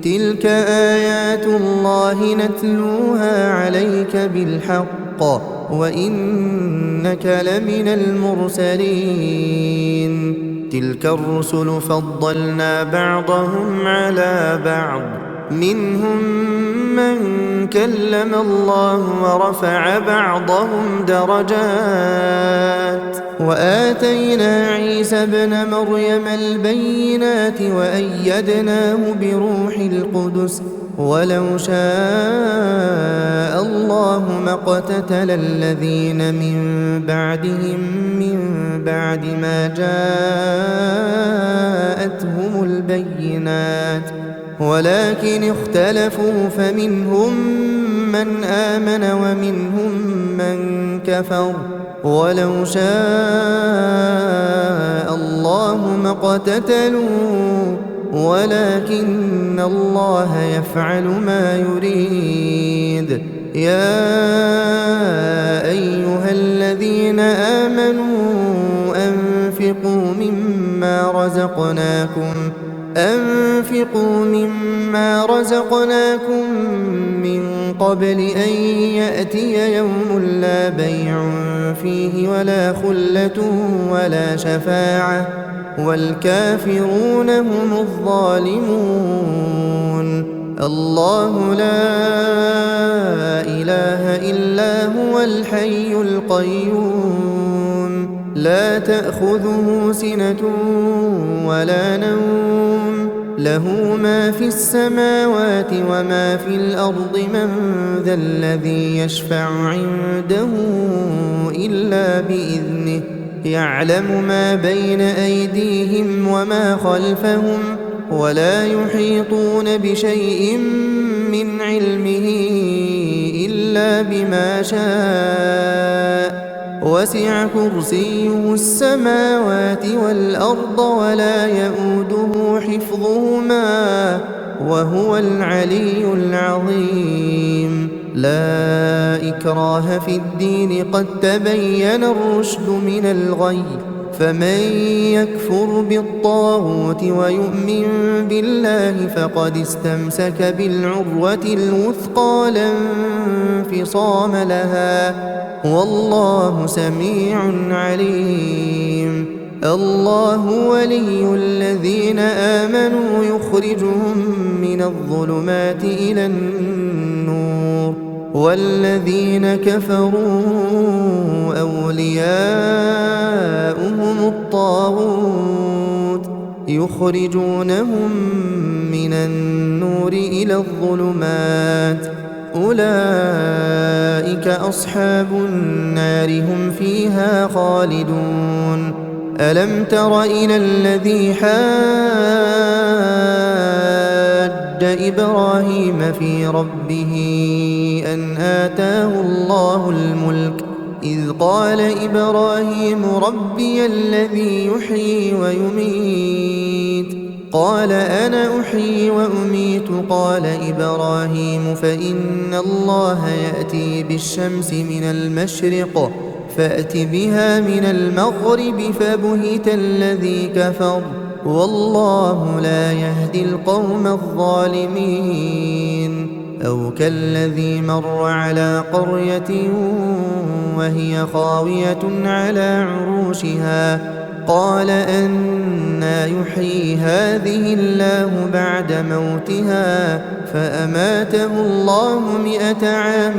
تلك آيات الله نتلوها عليك بالحق وإنك لمن المرسلين تلك الرسل فضلنا بعضهم على بعض منهم من كلم الله ورفع بعضهم درجات وآتينا عيسى ابن مريم البينات وأيدناه بروح القدس ولو شاء الله ما اقتتل الذين من بعدهم من بعد ما جاءتهم البينات ولكن اختلفوا فمنهم من آمن ومنهم من كفر ولو شاء الله ما اقتتلوا ولكن الله يفعل ما يريد يا أيها الذين آمنوا أنفقوا مما رزقناكم من قبل أن يأتي يوم لا بيع فيه ولا خلة ولا شفاعة والكافرون هم الظالمون الله لا إله إلا هو الحي القيوم لا تأخذه سنة ولا نوم له ما في السماوات وما في الأرض من ذا الذي يشفع عنده إلا بإذنه يعلم ما بين أيديهم وما خلفهم ولا يحيطون بشيء من علمه إلا بما شاء وسع كرسيه السماوات والأرض ولا يؤوده حفظهما وهو العلي العظيم لا إكراه في الدين قد تبين الرشد من الغي فمن يكفر بالطاغوت ويؤمن بالله فقد استمسك بالعروة الوثقى لا انفصام لها والله سميع عليم الله ولي الذين آمنوا يخرجهم من الظلمات إلى النور والذين كفروا أولياؤهم الطاغوت يخرجونهم من النور إلى الظلمات أولئك أصحاب النار هم فيها خالدون ألم تر إلى الذي حاج إبراهيم في ربه أن آتاه الله الملك إذ قال إبراهيم ربي الذي يحيي ويميت قال أنا أحيي وأميت قال إبراهيم فإن الله يأتي بالشمس من المشرق فأت بها من المغرب فبهت الذي كفر والله لا يهدي القوم الظالمين أو كالذي مر على قرية وهي خاوية على عروشها قال أنى يحيي هذه الله بعد موتها فأماته الله 100 عام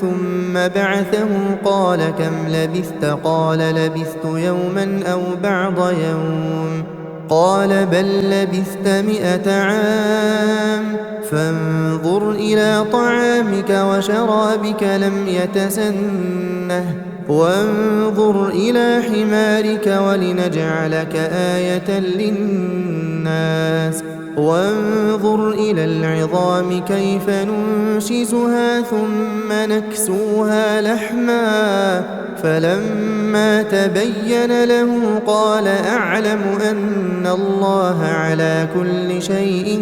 ثم بعثه قال كم لبثت قال لبثت يوما أو بعض يوم قال بل لبثت 100 عام فانظر إلى طعامك وشرابك لم يتسنه وانظر إلى حمارك ولنجعلك آية للناس وانظر إلى العظام كيف ننشزها ثم نكسوها لحما فلما تبين له قال أعلم أن الله على كل شيء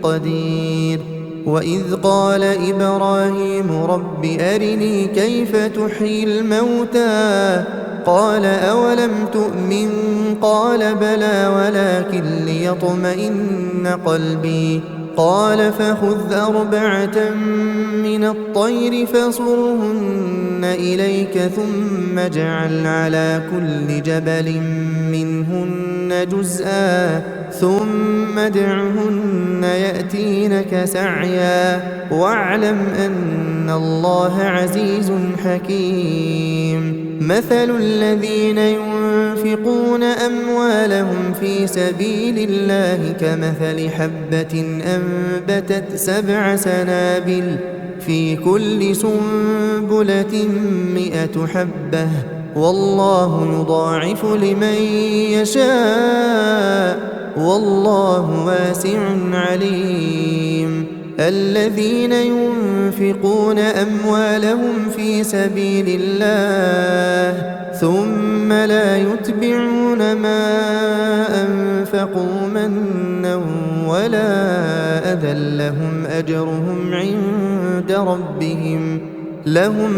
قدير وإذ قال إبراهيم رب أرني كيف تحيي الموتى قال أولم تؤمن قال بلى ولكن ليطمئن قلبي قال فخذ 4 من الطير فصرهن إليك ثم اجعل على كل جبل منهن جزءا ثم ادعهن يأتينك سعيا واعلم أن الله عزيز حكيم. مثل الذين ينفقون أموالهم في سبيل الله كمثل حبة أنبتت 7 سنابل في كل سنبلة 100 حبة والله يضاعف لمن يشاء والله واسع عليم. الذين ينفقون أموالهم في سبيل الله ثم لا يتبعون ما أنفقوا منا ولا أذى لهم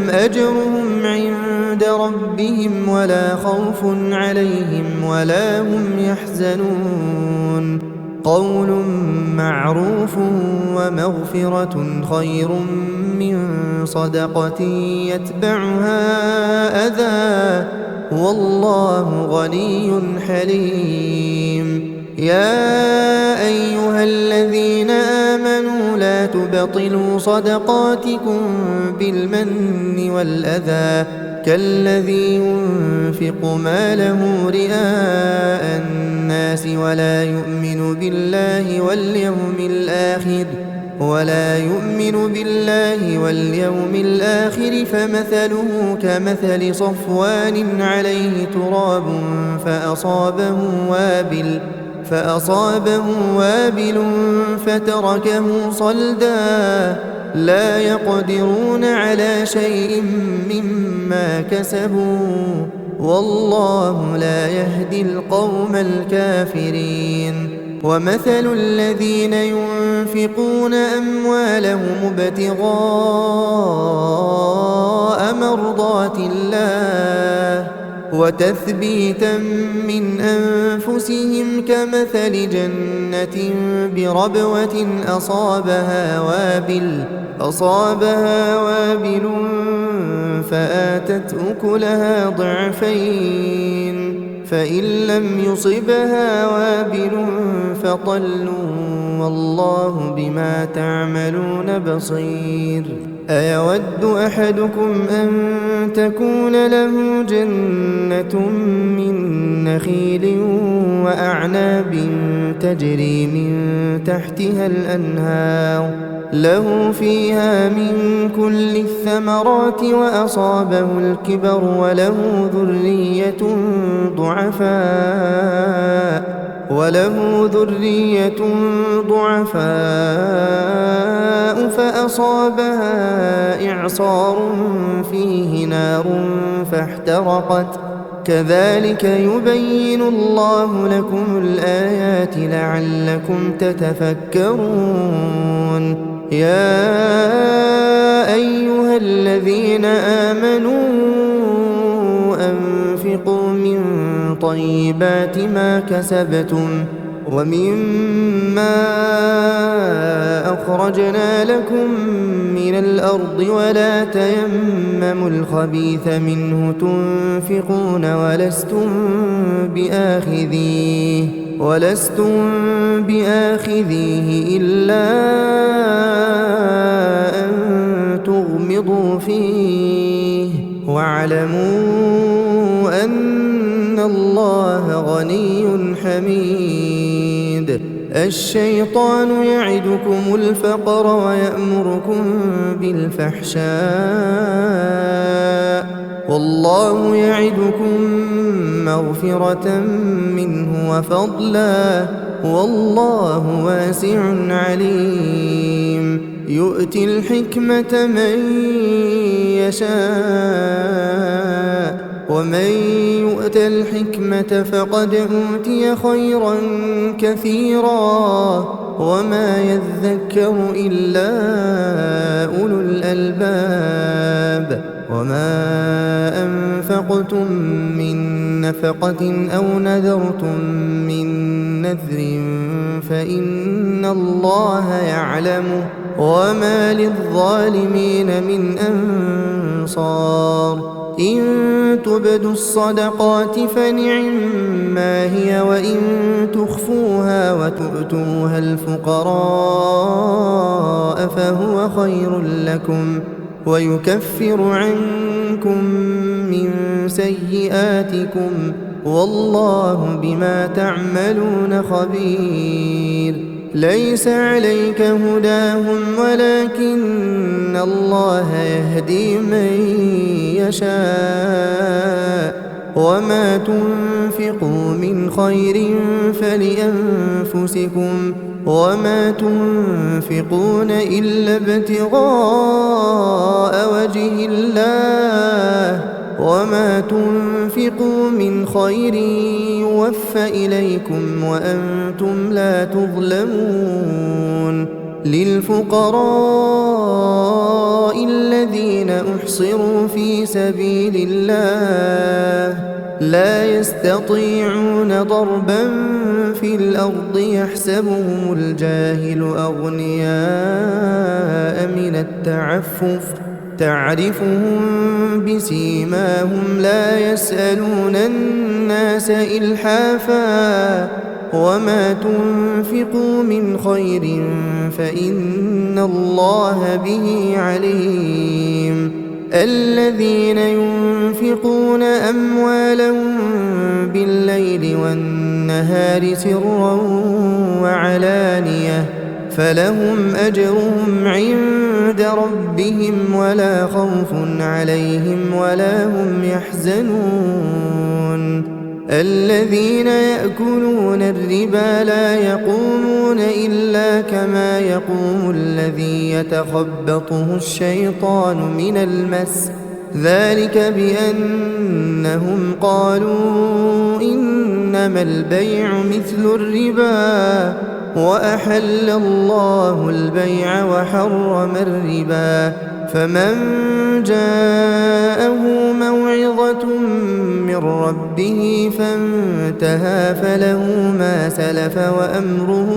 أجرهم عند ربهم ولا خوف عليهم ولا هم يحزنون. قول معروف ومغفرة خير من صدقة يتبعها أذى والله غني حليم. يا أيها الذين آمنوا لا تبطلوا صدقاتكم بالمن والأذى كالذي ينفق ماله رئاء الناس ولا يؤمن بالله واليوم الآخر فمثله كمثل صفوان عليه تراب فأصابه وابل فتركه صلدا لا يقدرون على شيء مما كسبوا والله لا يهدي القوم الكافرين. ومثل الذين ينفقون أموالهم ابتغاء مرضات الله وتثبيتا من أنفسهم كمثل جنة بربوة أصابها وابل فآتت أكلها ضعفين فإن لم يصبها وابل فطل والله بما تعملون بصير. أيود أحدكم أن تكون له جنة من نخيل وأعناب تجري من تحتها الأنهار له فيها من كل الثمرات وأصابه الكبر وله ذرية ضعفاء فأصابها إعصار فيه نار فاحترقت كذلك يبين الله لكم الآيات لعلكم تتفكرون. يا أيها الذين آمنوا أنفقوا من طيبات ما كسبتم ومما أخرجنا لكم من الأرض ولا تيمموا الخبيث منه تنفقون ولستم بآخذيه إلا أن تغمضوا فيه واعلموا أن الله غني حميد. الشيطان يعدكم الفقر ويأمركم بالفحشاء والله يعدكم مغفرة منه وفضلا والله واسع عليم. يؤتي الحكمة من يشاء ومن يؤت الحكمة فقد أوتي خيرا كثيرا وما يذكر إلا أولو الألباب. وما أنفقتم من نفقة أو نذرتم من نذر فإن الله يعلمه وما للظالمين من أنصار. إن تبدوا الصدقات فنعما هي وإن تخفوها وتؤتوها الفقراء فهو خير لكم ويكفر عنكم من سيئاتكم والله بما تعملون خبير ليس عليك هداهم ولكن الله يهدي من يشاء وما تنفقوا من خير فلأنفسكم وما تنفقون إلا ابتغاء وجه الله وما تنفقوا من خير يوفى إليكم وأنتم لا تظلمون للفقراء الذين أحصروا في سبيل الله لا يستطيعون ضربا في الأرض يحسبهم الجاهل أغنياء من التعفف تعرفهم بسيماهم لا يسألون الناس إلحافا وما تنفقوا من خير فإن الله به عليم الذين ينفقون أموالهم بالليل والنهار سرا وعلانية فلهم أجرهم عند ربهم ولا خوف عليهم ولا هم يحزنون الذين يأكلون الربا لا يقومون إلا كما يقوم الذي يتخبطه الشيطان من المس ذلك بأنهم قالوا إنما البيع مثل الربا وأحل الله البيع وحرم الربا فمن جاءه موعظة من ربه فانتهى فله ما سلف وأمره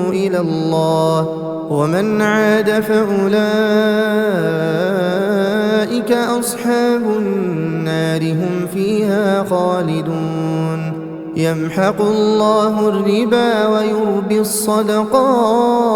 إلى الله ومن عاد فأولئك أصحاب النار هم فيها خالدون يمحق الله الربا ويربي الصدقات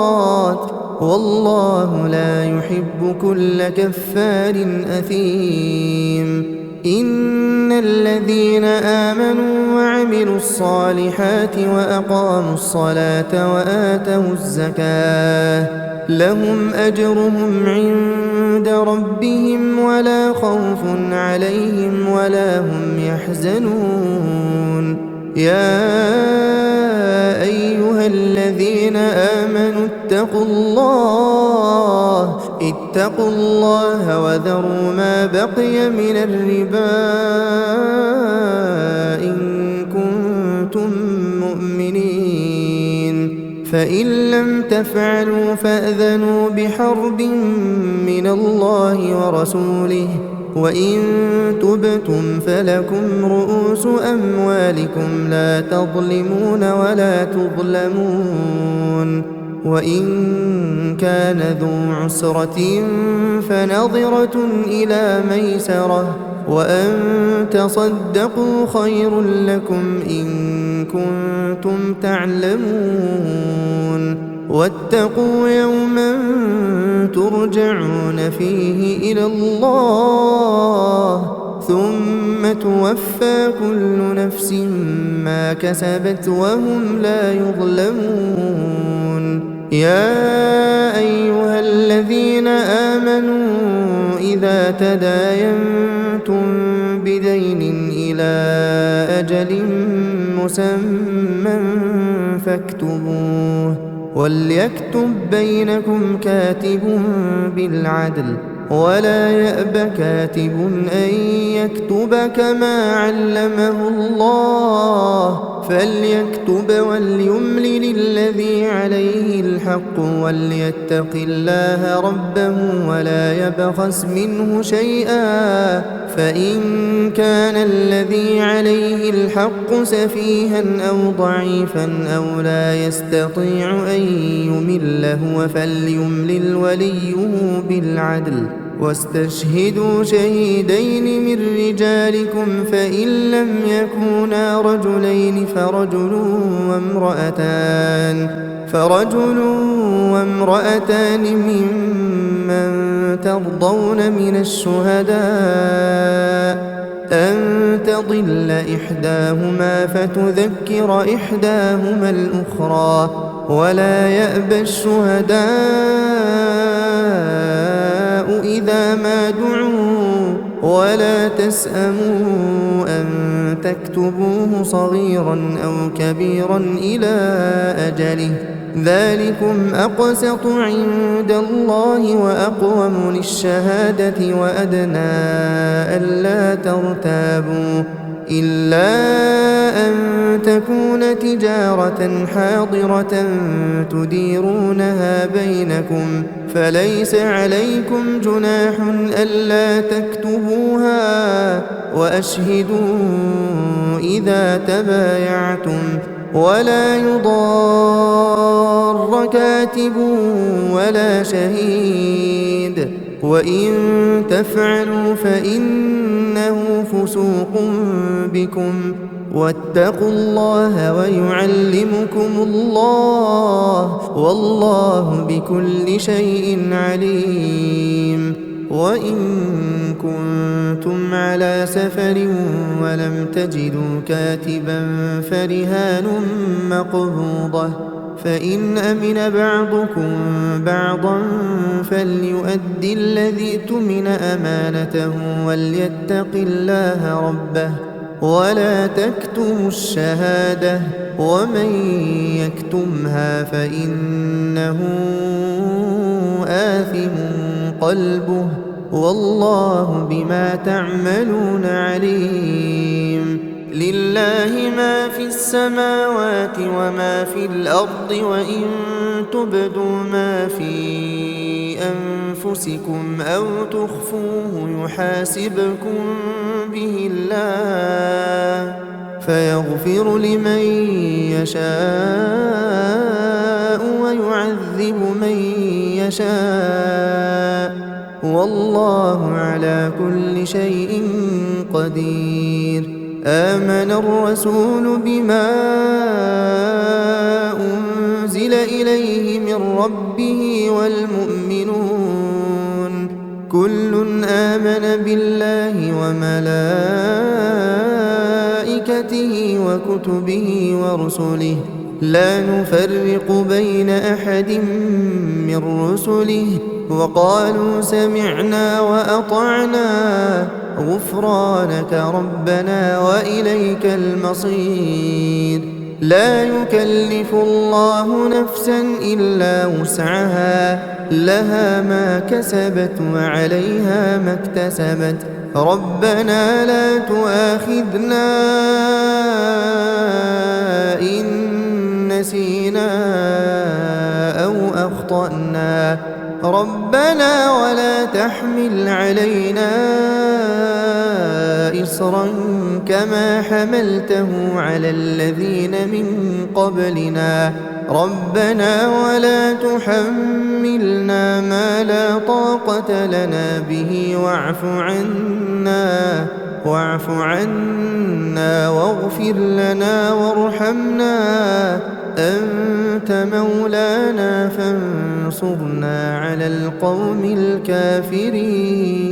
والله لا يحب كل كفار أثيم إن الذين آمنوا وعملوا الصالحات وأقاموا الصلاة وآتوا الزكاة لهم أجرهم عند ربهم ولا خوف عليهم ولا هم يحزنون يا أيها الذين آمنوا اتقوا الله وذروا ما بقي من الربا إن كنتم مؤمنين فإن لم تفعلوا فأذنوا بحرب من الله ورسوله وإن تبتم فلكم رؤوس أموالكم لا تظلمون ولا تظلمون وإن كان ذو عسرة فنظرة إلى ميسرة وأن تصدقوا خير لكم إن كنتم تعلمون واتقوا يوما ترجعون فيه إلى الله ثم توفى كل نفس ما كسبت وهم لا يظلمون يا أيها الذين آمنوا إذا تداينتم بدين إلى أجل مسمى فاكتبوه وليكتب بينكم كاتب بالعدل ولا يأب كاتب أن يكتب كما علمه الله فليكتب وليملل الذي عليه الحق وليتق الله ربه ولا يبخس منه شيئا فإن كان الذي عليه الحق سفيها أو ضعيفا أو لا يستطيع أن يمل هو فليملل وليه بالعدل واستشهدوا شهيدين من رجالكم فإن لم يكونا رجلين فرجل وامرأتان ممن ترضون من الشهداء أن تضل إحداهما فتذكر إحداهما الأخرى ولا يأبى الشهداء إذا ما دعوا ولا تسأموا أن تكتبوه صغيرا أو كبيرا إلى أجله ذلكم أقسط عند الله وأقوم للشهادة وأدنى ألا ترتابوا إلا أن تكون تجارة حاضرة تديرونها بينكم فليس عليكم جناح ألا تكتبوها وأشهدوا إذا تبايعتم ولا يضار كاتب ولا شهيد وإن تفعلوا فإنه فسوق بكم واتقوا الله ويعلمكم الله والله بكل شيء عليم وإن كنتم على سفر ولم تجدوا كاتبا فرهان مقبوضة فإن أمن بعضكم بعضا فليؤدي الذي اؤتمن أمانته وليتق الله ربه ولا تكتموا الشهادة ومن يكتمها فإنه آثم قلبه والله بما تعملون عليم لله ما في السماوات وما في الأرض وإن تبدوا ما في أنفسكم أو تخفوه يحاسبكم به الله فيغفر لمن يشاء ويعذب من يشاء والله على كل شيء قدير آمن الرسول بما أنزل إليه من ربه والمؤمنون كل آمن بالله وملائكته وكتبه ورسله لا نفرق بين أحد من رسله وقالوا سمعنا وأطعنا غفرانك ربنا وإليك المصير لا يكلف الله نفسا إلا وسعها لها ما كسبت وعليها ما اكتسبت ربنا لا تؤاخذنا إن نسينا أو أخطأنا ربنا ولا تحمل علينا إصرا كما حملته على الذين من قبلنا ربنا ولا تحملنا ما لا طاقة لنا به واعف عنا واغفر لنا وارحمنا أنت مولانا فانصرنا على القوم الكافرين